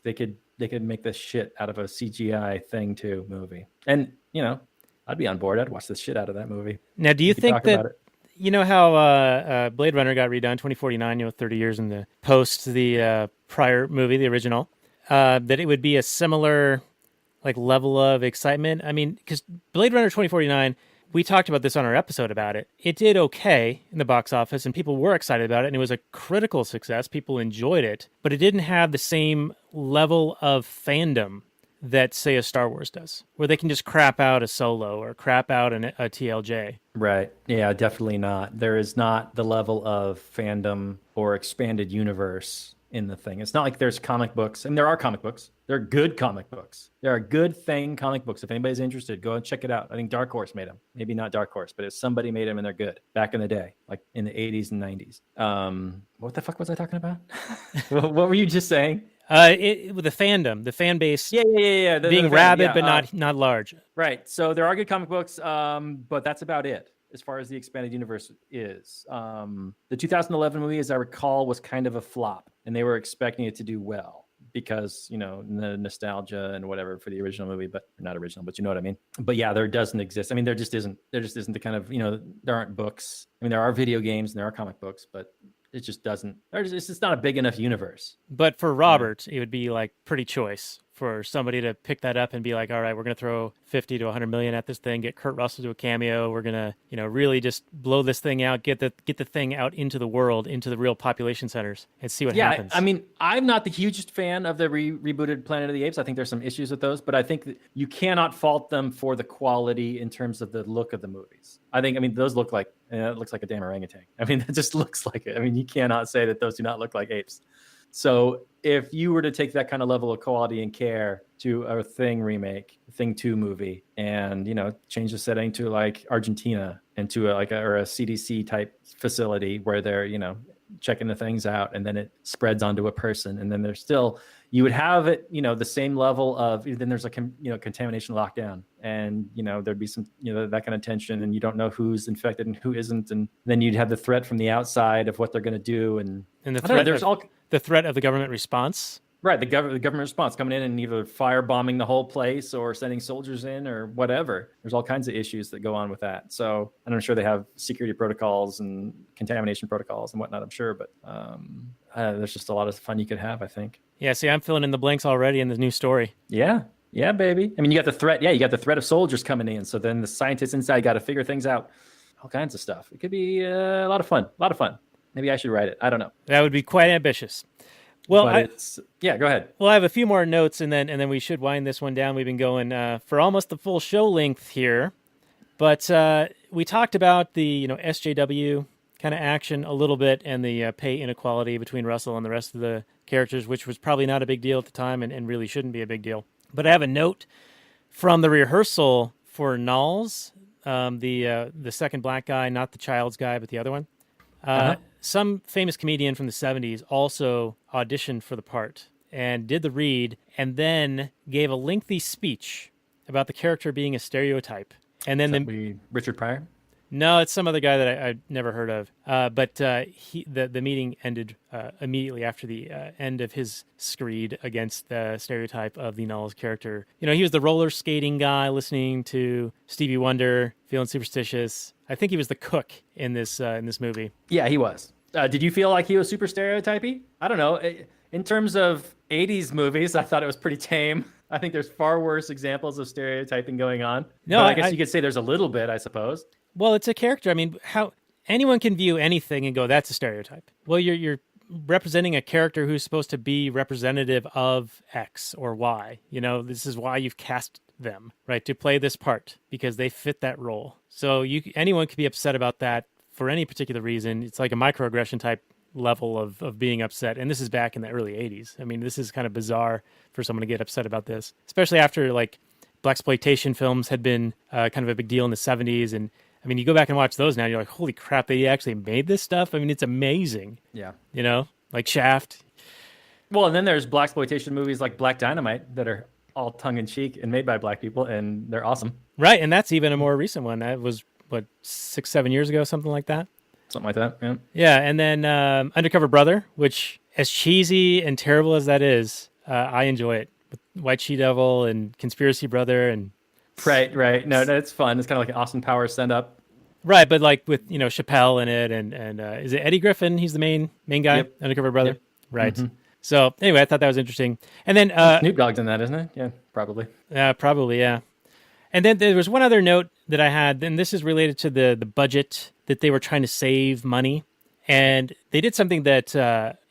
they could make the shit out of a CGI Thing 2 movie. And, I'd be on board. I'd watch the shit out of that movie. Now, do you think that, how Blade Runner got redone, 2049, 30 years in the post the prior movie, the original, that it would be a similar level of excitement? I mean, because Blade Runner 2049, we talked about this on our episode about it. It did okay in the box office, and people were excited about it, and it was a critical success. People enjoyed it, but it didn't have the same level of fandom that, say, a Star Wars does, where they can just crap out a Solo or crap out a TLJ. Right. Yeah, definitely not. There is not the level of fandom or expanded universe in the Thing. It's not like there's comic books, and there are comic books. They're good comic books. There are good Thing comic books. If anybody's interested, go and check it out. I think Dark Horse made them. Maybe not Dark Horse, but if somebody made them and they're good back in the day, like in the 80s and 90s. What the fuck was I talking about? What were you just saying? With the fandom, the fan base, yeah, being rabid but not large. Right. So there are good comic books, but that's about it as far as the expanded universe is. The 2011 movie, as I recall, was kind of a flop, and they were expecting it to do well because the nostalgia and whatever for the original movie, but not original, but you know what I mean. But yeah, there doesn't exist. I mean, there just isn't the kind of there aren't books. I mean, there are video games and there are comic books, but it just doesn't. It's just not a big enough universe. But for Robert, it would be pretty choice for somebody to pick that up and be like, all right, we're going to throw 50 to 100 million at this thing, get Kurt Russell to a cameo. We're going to, really just blow this thing out, get the thing out into the world, into the real population centers, and see what happens. I mean, I'm not the hugest fan of the rebooted Planet of the Apes. I think there's some issues with those, but I think that you cannot fault them for the quality in terms of the look of the movies. I mean, those look like, it looks like a damn orangutan. I mean, it just looks like it. I mean, you cannot say that those do not look like apes. So if you were to take that kind of level of quality and care to a Thing remake, Thing 2 movie, and, change the setting to Argentina and to a CDC type facility where they're, checking the things out, and then it spreads onto a person, and then there's still, you would have it, the same level of, then there's a contamination lockdown, and there'd be some that kind of tension, and you don't know who's infected and who isn't, and then you'd have the threat from the outside of what they're going to do, and the threat the threat of the government response. Right, the government response coming in and either firebombing the whole place or sending soldiers in or whatever. There's all kinds of issues that go on with that. So, and I'm sure they have security protocols and contamination protocols and whatnot, I'm sure. But there's just a lot of fun you could have, I think. Yeah, see, I'm filling in the blanks already in the new story. Yeah, baby. I mean, you got the threat. Yeah, you got the threat of soldiers coming in. So then the scientists inside got to figure things out. All kinds of stuff. It could be a lot of fun. Maybe I should write it. I don't know. That would be quite ambitious. Well, go ahead. Well, I have a few more notes, and then we should wind this one down. We've been going for almost the full show length here, but we talked about the SJW kind of action a little bit, and the pay inequality between Russell and the rest of the characters, which was probably not a big deal at the time, and really shouldn't be a big deal. But I have a note from the rehearsal for Knowles, the second black guy, not the Childs guy, but the other one. Some famous comedian from the 70s also auditioned for the part and did the read, and then gave a lengthy speech about the character being a stereotype. And then Richard Pryor? No, it's some other guy that I've never heard of. But the meeting ended immediately after the end of his screed against the stereotype of the Knowles character. He was the roller skating guy listening to Stevie Wonder, feeling superstitious. I think he was the cook in this movie. Yeah, he was. Did you feel like he was super stereotypy? I don't know. In terms of 80s movies, I thought it was pretty tame. I think there's far worse examples of stereotyping going on. No, but I guess you could say there's a little bit, I suppose. Well, it's a character. I mean, how anyone can view anything and go, that's a stereotype. Well, you're representing a character who's supposed to be representative of X or Y. This is why you've cast them, right, to play this part, because they fit that role. So anyone could be upset about that for any particular reason. It's like a microaggression type level of being upset. And this is back in the early 80s. I mean, this is kind of bizarre for someone to get upset about this, especially after blaxploitation films had been kind of a big deal in the 70s. And I mean, you go back and watch those now, you're like, holy crap, they actually made this stuff. I mean, it's amazing. Yeah. Like Shaft. Well, and then there's blaxploitation movies like Black Dynamite that are all tongue in cheek and made by black people, and they're awesome. Right, and that's even a more recent one. That was what 6-7 years ago, something like that. Something like that. Yeah. Yeah, and then Undercover Brother, which as cheesy and terrible as that is, I enjoy it. With White She Devil and Conspiracy Brother and Right. No, it's fun. It's kind of like an Austin Powers send up. right, but like with Chappelle in it, and is it Eddie Griffin? He's the main guy, Yep. Undercover Brother. Yep. Right. Mhm. So anyway, I thought that was interesting. And then Snoop Dogg's in that, isn't it? Yeah, probably. probably, yeah. And then there was one other note that I had, and this is related to the budget, that they were trying to save money. And they did something that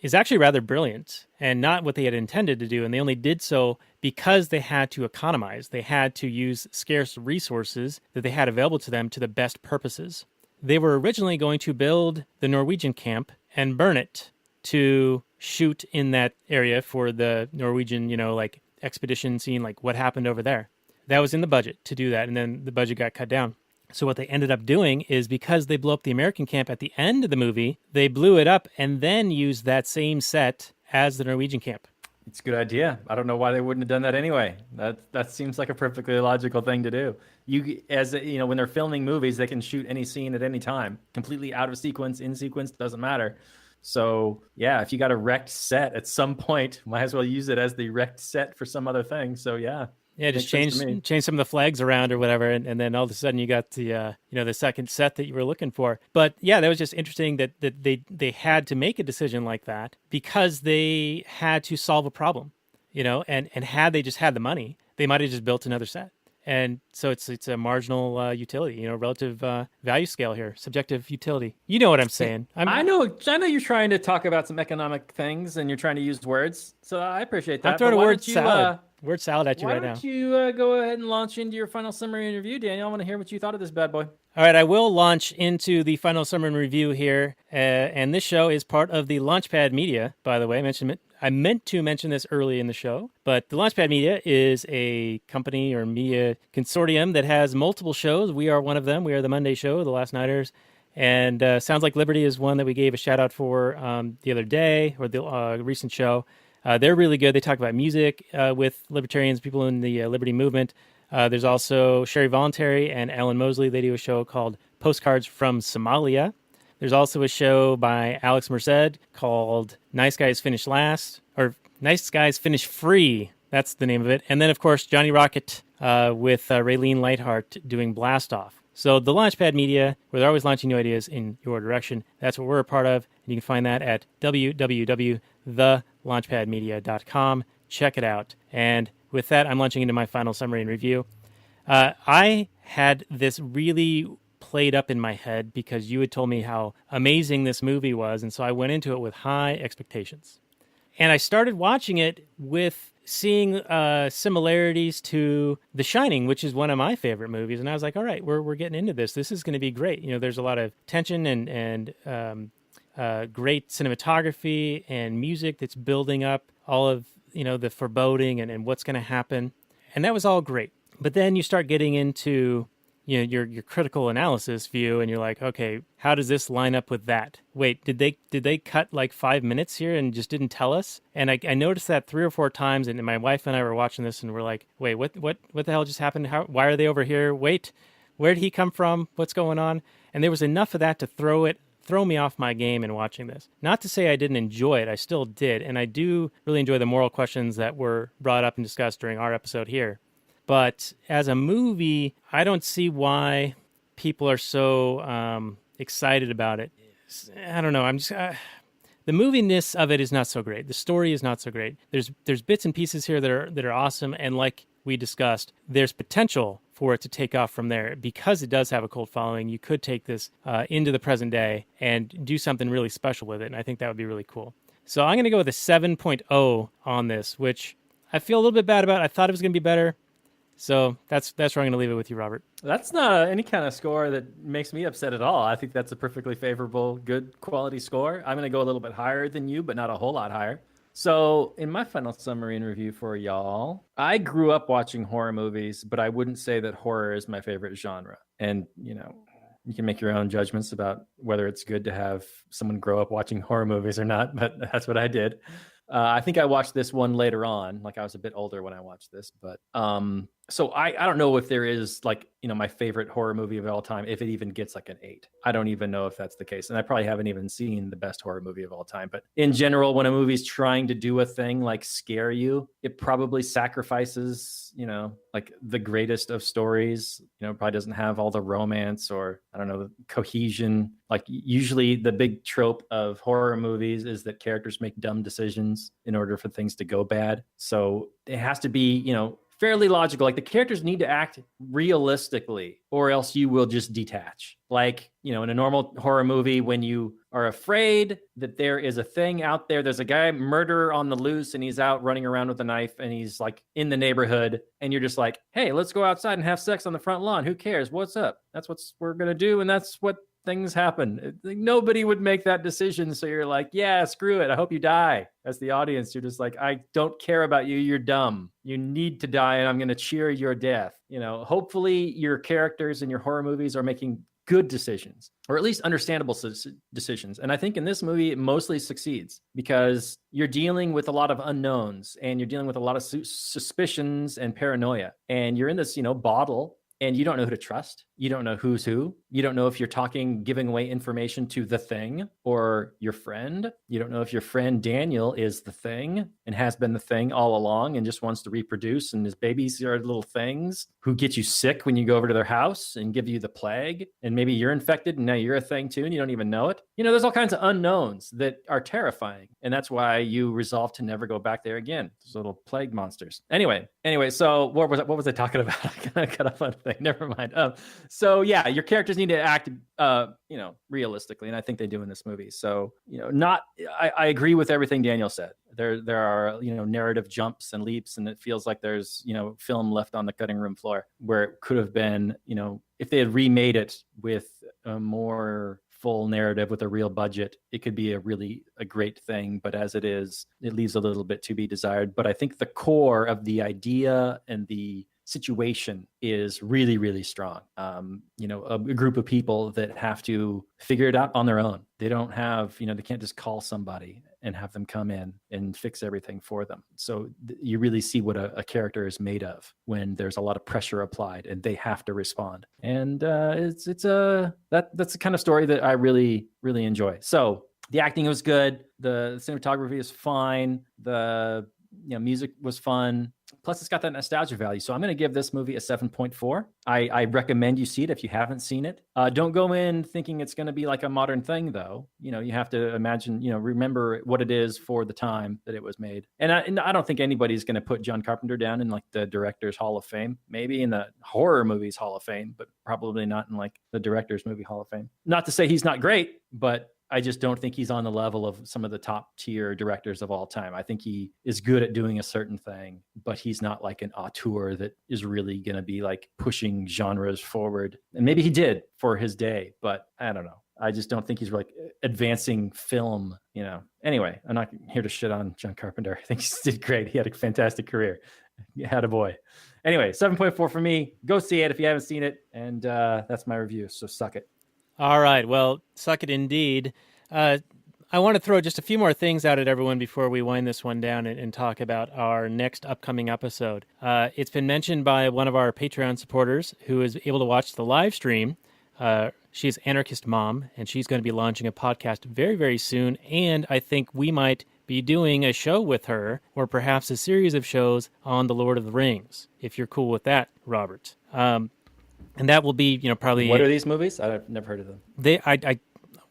is actually rather brilliant and not what they had intended to do. And they only did so because they had to economize. They had to use scarce resources that they had available to them to the best purposes. They were originally going to build the Norwegian camp and burn it to shoot in that area for the Norwegian, like expedition scene, like what happened over there. That was in the budget to do that. And then the budget got cut down. So what they ended up doing is, because they blew up the American camp at the end of the movie, they blew it up and then used that same set as the Norwegian camp. It's a good idea. I don't know why they wouldn't have done that anyway. That seems like a perfectly logical thing to do. When they're filming movies, they can shoot any scene at any time, completely out of sequence, in sequence, doesn't matter. So yeah, if you got a wrecked set at some point, might as well use it as the wrecked set for some other thing. So yeah. Yeah, just change some of the flags around or whatever, and then all of a sudden you got the the second set that you were looking for. But yeah, that was just interesting that they had to make a decision like that because they had to solve a problem, and had they just had the money, they might have just built another set. And so it's a marginal utility, relative value scale here, subjective utility. You know what I'm saying? I know you're trying to talk about some economic things and you're trying to use words, so I appreciate that. I'm throwing a word salad at you right now. Why don't you go ahead and launch into your final summary and review, Daniel? I want to hear what you thought of this bad boy. All right, I will launch into the final summary and review here, and this show is part of the Launchpad Media, by the way. I meant to mention this early in the show, but the Launchpad Media is a company or media consortium that has multiple shows. We are one of them. We are the Monday Show, the Last Nighters, and Sounds Like Liberty is one that we gave a shout-out for the other day, or the recent show. They're really good. They talk about music with libertarians, people in the liberty movement. There's also Sherry Voluntary and Alan Mosley. They do a show called Postcards from Somalia. There's also a show by Alex Merced called Nice Guys Finish Last, or Nice Guys Finish Free. That's the name of it. And then, of course, Johnny Rocket with Raylene Lightheart doing Blast Off. So the Launchpad Media, where they're always launching new ideas in your direction, that's what we're a part of. And you can find that at www.thelaunchpadmedia.com. Check it out. And with that, I'm launching into my final summary and review. I had this really played up in my head because you had told me how amazing this movie was, and so I went into it with high expectations. And I started watching it with seeing similarities to The Shining, which is one of my favorite movies, and I was like, all right, we're getting into this. This is going to be great. There's a lot of tension and great cinematography and music that's building up all of the foreboding and what's going to happen, and that was all great. But then you start getting into your critical analysis view, and you're like, okay, how does this line up with that? Wait, did they cut like 5 minutes here and just didn't tell us? And I noticed that 3 or 4 times, and my wife and I were watching this, and we're like, wait, what the hell just happened? Why are they over here? Wait, where did he come from? What's going on? And there was enough of that to throw me off my game in watching this. Not to say I didn't enjoy it, I still did, and I do really enjoy the moral questions that were brought up and discussed during our episode here. But as a movie, I don't see why people are so excited about it. I don't know. The moviness of it is not so great. The story is not so great. There's bits and pieces here that are awesome, and like we discussed, there's potential for it to take off from there because it does have a cult following. You could take this into the present day and do something really special with it, and I think that would be really cool. So I'm going to go with a 7.0 on this, which I feel a little bit bad about. I thought it was going to be better. So that's where I'm going to leave it with you, Robert. That's not any kind of score that makes me upset at all. I think that's a perfectly favorable, good quality score. I'm going to go a little bit higher than you, but not a whole lot higher. So in my final summary and review for y'all, I grew up watching horror movies, but I wouldn't say that horror is my favorite genre. And, you can make your own judgments about whether it's good to have someone grow up watching horror movies or not, but that's what I did. I think I watched this one later on. Like I was a bit older when I watched this, but so I don't know if there is like, my favorite horror movie of all time, if it even gets like an 8. I don't even know if that's the case. And I probably haven't even seen the best horror movie of all time. But in general, when a movie's trying to do a thing like scare you, it probably sacrifices, like the greatest of stories, probably doesn't have all the romance or I don't know, the cohesion. Like usually the big trope of horror movies is that characters make dumb decisions in order for things to go bad. So it has to be, fairly logical. Like the characters need to act realistically or else you will just detach. Like, in a normal horror movie, when you are afraid that there is a thing out there, there's a guy murderer on the loose and he's out running around with a knife and he's like in the neighborhood and you're just like, hey, let's go outside and have sex on the front lawn. Who cares? What's up? That's what we're going to do. And that's what things happen. Nobody would make that decision. So you're like, yeah, screw it. I hope you die. As the audience, you're just like, I don't care about you. You're dumb. You need to die. And I'm going to cheer your death. Hopefully your characters in your horror movies are making good decisions, or at least understandable decisions. And I think in this movie, it mostly succeeds because you're dealing with a lot of unknowns and you're dealing with a lot of suspicions and paranoia. And you're in this, bottle and you don't know who to trust. You don't know who's who. You don't know if you're giving away information to the thing or your friend. You don't know if your friend Daniel is the thing and has been the thing all along and just wants to reproduce. And his babies are little things who get you sick when you go over to their house and give you the plague. And maybe you're infected and now you're a thing too and you don't even know it. There's all kinds of unknowns that are terrifying. And that's why you resolve to never go back there again. Those little plague monsters. Anyway, so what was I talking about? I kind of cut off on a thing. Never mind. So yeah, your characters need to act, realistically, and I think they do in this movie. So, I agree with everything Daniel said. There are, narrative jumps and leaps, and it feels like there's, film left on the cutting room floor where it could have been, if they had remade it with a more full narrative with a real budget, it could be a great thing. But as it is, it leaves a little bit to be desired. But I think the core of the idea and the situation is really, really strong. A group of people that have to figure it out on their own. They don't have, they can't just call somebody and have them come in and fix everything for them. So you really see what a character is made of when there's a lot of pressure applied and they have to respond. And that's the kind of story that I really, really enjoy. So the acting was good. The cinematography is fine. The music was fun. Plus, it's got that nostalgia value. So I'm going to give this movie a 7.4. I recommend you see it if you haven't seen it. Don't go in thinking it's going to be like a modern thing, though. You have to imagine, remember what it is for the time that it was made. And I don't think anybody's going to put John Carpenter down in like the Director's Hall of Fame. Maybe in the horror movies Hall of Fame, but probably not in like the Director's Movie Hall of Fame. Not to say he's not great, but I just don't think he's on the level of some of the top tier directors of all time. I think he is good at doing a certain thing, but he's not like an auteur that is really going to be like pushing genres forward. And maybe he did for his day, but I don't know. I just don't think he's like advancing film, Anyway, I'm not here to shit on John Carpenter. I think he did great. He had a fantastic career. He had a boy. Anyway, 7.4 for me. Go see it if you haven't seen it. And that's my review. So suck it. All right. Well, suck it indeed. I want to throw just a few more things out at everyone before we wind this one down and talk about our next upcoming episode. It's been mentioned by one of our Patreon supporters who is able to watch the live stream. She's Anarchist Mom, and she's going to be launching a podcast very, very soon. And I think we might be doing a show with her, or perhaps a series of shows on The Lord of the Rings, if you're cool with that, Robert. And that will be, probably... What are these movies? I've never heard of them.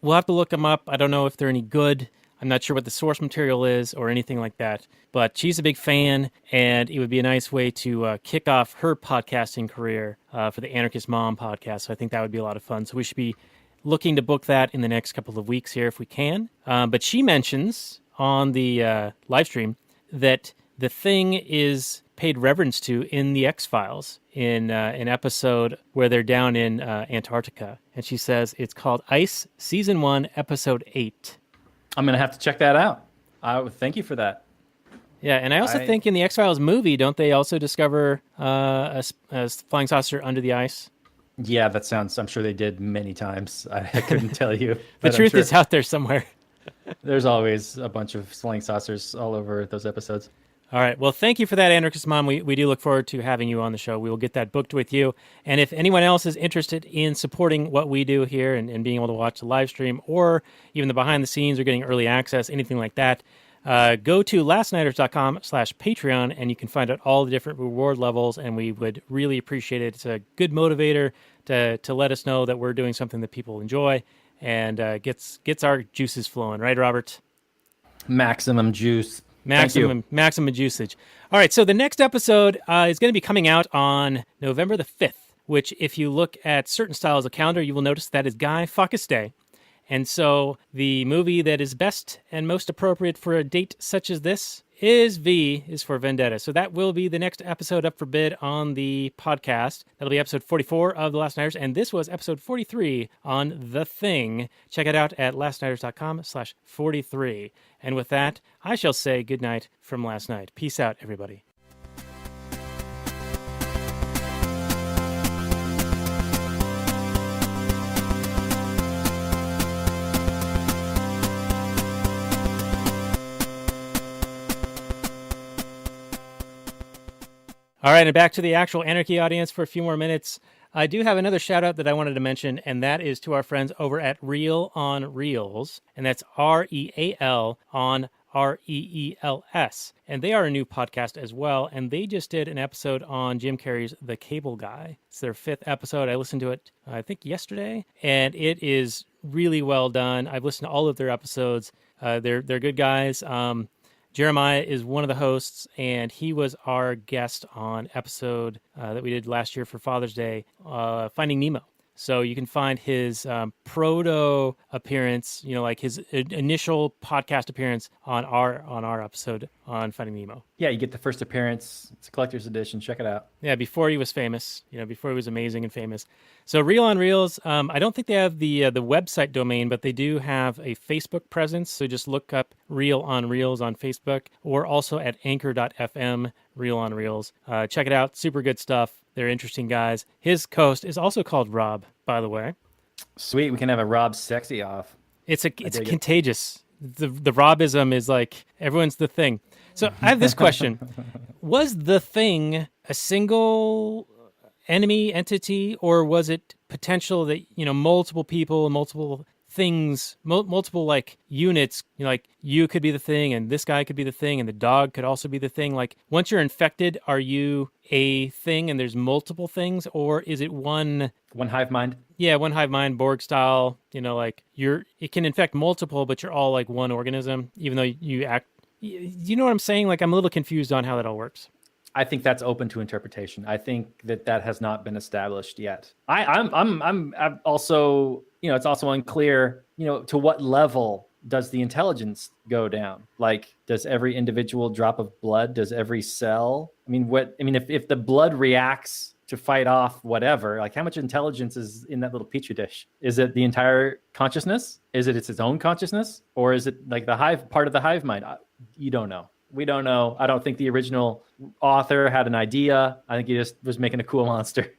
We'll have to look them up. I don't know if they're any good. I'm not sure what the source material is or anything like that. But she's a big fan, and it would be a nice way to kick off her podcasting career for the Anarchist Mom podcast. So I think that would be a lot of fun. So we should be looking to book that in the next couple of weeks here if we can. But she mentions on the live stream that the thing is paid reverence to in the X-Files in an episode where they're down in Antarctica. And she says it's called Ice Season 1, Episode 8. I'm going to have to check that out. Thank you for that. Yeah, and I also think in the X-Files movie, don't they also discover a flying saucer under the ice? Yeah, I'm sure they did many times. I couldn't tell you. The truth is out there somewhere. There's always a bunch of flying saucers all over those episodes. All right. Well, thank you for that, Anarchist Mom. We do look forward to having you on the show. We will get that booked with you. And if anyone else is interested in supporting what we do here and being able to watch the live stream or even the behind the scenes or getting early access, anything like that, go to lastnighters.com/Patreon and you can find out all the different reward levels. And we would really appreciate it. It's a good motivator to let us know that we're doing something that people enjoy and gets our juices flowing. Right, Robert? Maximum juice. Maximum juicage. All right, so the next episode is going to be coming out on November the 5th, which if you look at certain styles of calendar, you will notice that is Guy Fawkes Day. And so the movie that is best and most appropriate for a date such as this is for Vendetta. So that will be the next episode up for bid on the podcast. That'll be episode 44 of The Last Nighters, and this was episode 43 on The Thing. Check it out at lastnighters.com/43. And with that, I shall say goodnight from last night. Peace out, everybody. All right, and back to the actual Anarchy audience for a few more minutes. I do have another shout out that I wanted to mention, and that is to our friends over at Reel on Reels, and that's REAL on REELS. And they are a new podcast as well, and they just did an episode on Jim Carrey's The Cable Guy. It's their 5th episode. I listened to it, I think, yesterday, and it is really well done. I've listened to all of their episodes. They're good guys. Jeremiah is one of the hosts, and he was our guest on episode that we did last year for Father's Day, Finding Nemo. So you can find his proto appearance, like his initial podcast appearance on our episode on Finding Nemo. Yeah, you get the first appearance. It's a collector's edition. Check it out. Yeah, before he was famous, before he was amazing and famous. So Reel on Reels, I don't think they have the website domain, but they do have a Facebook presence. So just look up Reel on Reels on Facebook, or also at anchor.fm, Reel on Reels. Check it out. Super good stuff. They're interesting guys. His co-host is also called Rob, by the way. Sweet. We can have a Rob sexy off. It's contagious. The Robism is like everyone's The Thing. So I have this question. Was The Thing a single enemy entity, or was it potential that, multiple people, multiple things, multiple like units, like you could be the thing and this guy could be the thing and the dog could also be the thing? Like once you're infected, are you a thing and there's multiple things, or is it one hive mind? Yeah, one hive mind, Borg style, like it can infect multiple, but you're all like one organism, even though you act, you know what I'm saying? Like I'm a little confused on how that all works. I think that's open to interpretation. I think that has not been established yet. I'm also, it's also unclear, to what level does the intelligence go down? Like, does every individual drop of blood, does every cell? If the blood reacts to fight off whatever, like how much intelligence is in that little petri dish? Is it the entire consciousness? Is it its own consciousness? Or is it like the hive part of the hive mind? You don't know. We don't know. I don't think the original author had an idea. I think he just was making a cool monster.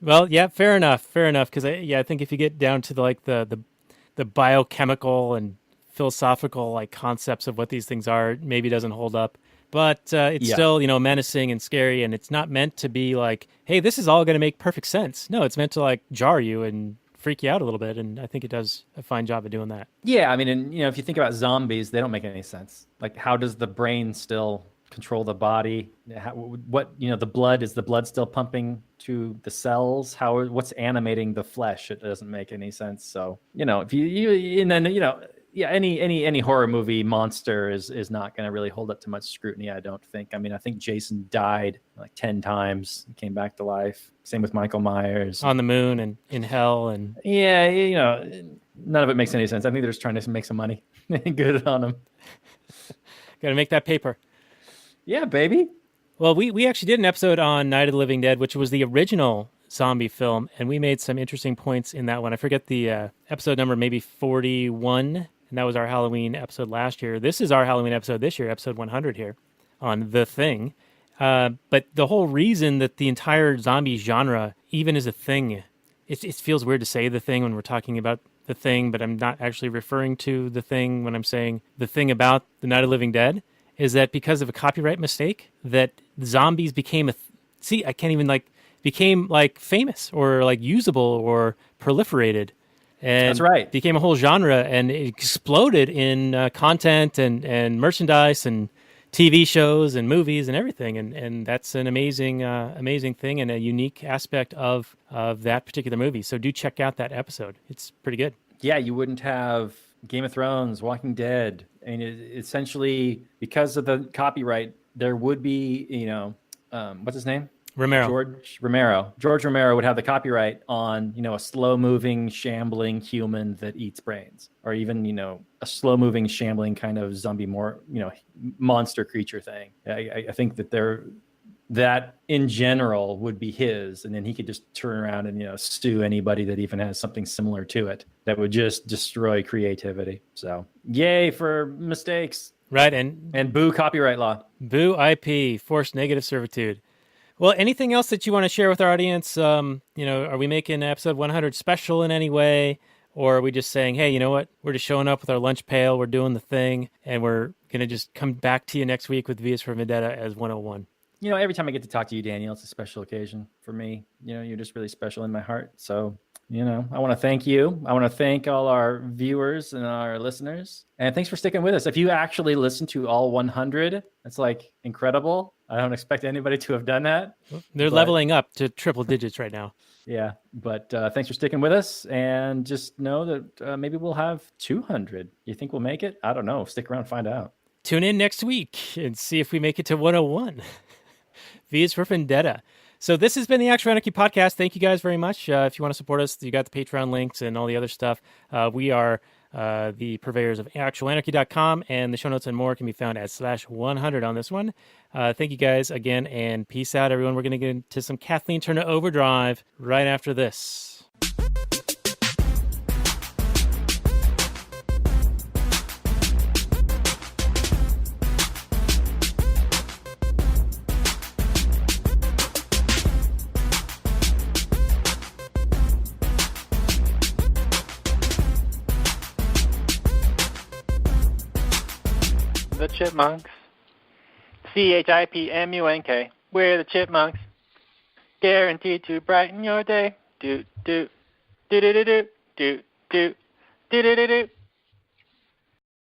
Well, yeah, fair enough. Because I think if you get down to the biochemical and philosophical like concepts of what these things are, maybe doesn't hold up. But it's still, menacing and scary, and it's not meant to be like, hey, this is all going to make perfect sense. No, it's meant to like jar you and freak you out a little bit, and I think it does a fine job of doing that. Yeah, if you think about zombies, they don't make any sense. Like, how does the brain still control the body? The blood, is the blood still pumping to the cells? What's animating the flesh? It doesn't make any sense. So, any horror movie monster is not going to really hold up to much scrutiny, I don't think. I think Jason died like 10 times and came back to life. Same with Michael Myers. On the moon and in hell. And yeah, none of it makes any sense. I think they're just trying to make some money. Good on them. Got to make that paper. Yeah, baby. Well, we actually did an episode on Night of the Living Dead, which was the original zombie film, and we made some interesting points in that one. I forget the episode number, maybe 41, and that was our Halloween episode last year. This is our Halloween episode this year, episode 100 here on The Thing. But the whole reason that the entire zombie genre even is a thing it feels weird to say the thing when we're talking about the thing, but I'm not actually referring to the thing when I'm saying the thing about the Night of the Living Dead, is that because of a copyright mistake, that zombies became became like famous or like usable or proliferated. And That's right. became a whole genre, and it exploded in content and merchandise and TV shows and movies and everything. And that's an amazing thing and a unique aspect of that particular movie. So do check out that episode. It's pretty good. Yeah, you wouldn't have Game of Thrones, Walking Dead. I mean, essentially, because of the copyright, there would be, what's his name? George Romero would have the copyright on, a slow-moving, shambling human that eats brains, or even, a slow-moving, shambling kind of zombie, monster creature thing. I think that in general would be his, and then he could just turn around and, sue anybody that even has something similar to it that would just destroy creativity. So, yay for mistakes. Right, and boo copyright law. Boo IP, forced negative servitude. Well, anything else that you want to share with our audience? Are we making episode 100 special in any way? Or are we just saying, hey, you know what? We're just showing up with our lunch pail. We're doing the thing. And we're going to just come back to you next week with V is for Vendetta as 101. Every time I get to talk to you, Daniel, it's a special occasion for me. You're just really special in my heart. So, I want to thank you. I want to thank all our viewers and our listeners. And thanks for sticking with us. If you actually listen to all 100, that's like incredible. I don't expect anybody to have done that. They're leveling up to triple digits right now. Yeah, but thanks for sticking with us. And just know that maybe we'll have 200. You think we'll make it? I don't know. Stick around, find out. Tune in next week and see if we make it to 101. V is for Vendetta. So this has been the Actual Anarchy Podcast. Thank you guys very much. If you want to support us, you got the Patreon links and all the other stuff. We are the purveyors of actualanarchy.com, and the show notes and more can be found at /100 on this one. Thank you guys again, and peace out, everyone. We're going to get into some Kathleen Turner Overdrive right after this. The Chipmunks. CHIPMUNK. We're the Chipmunks. Guaranteed to brighten your day. Do do do do do do do do do do do.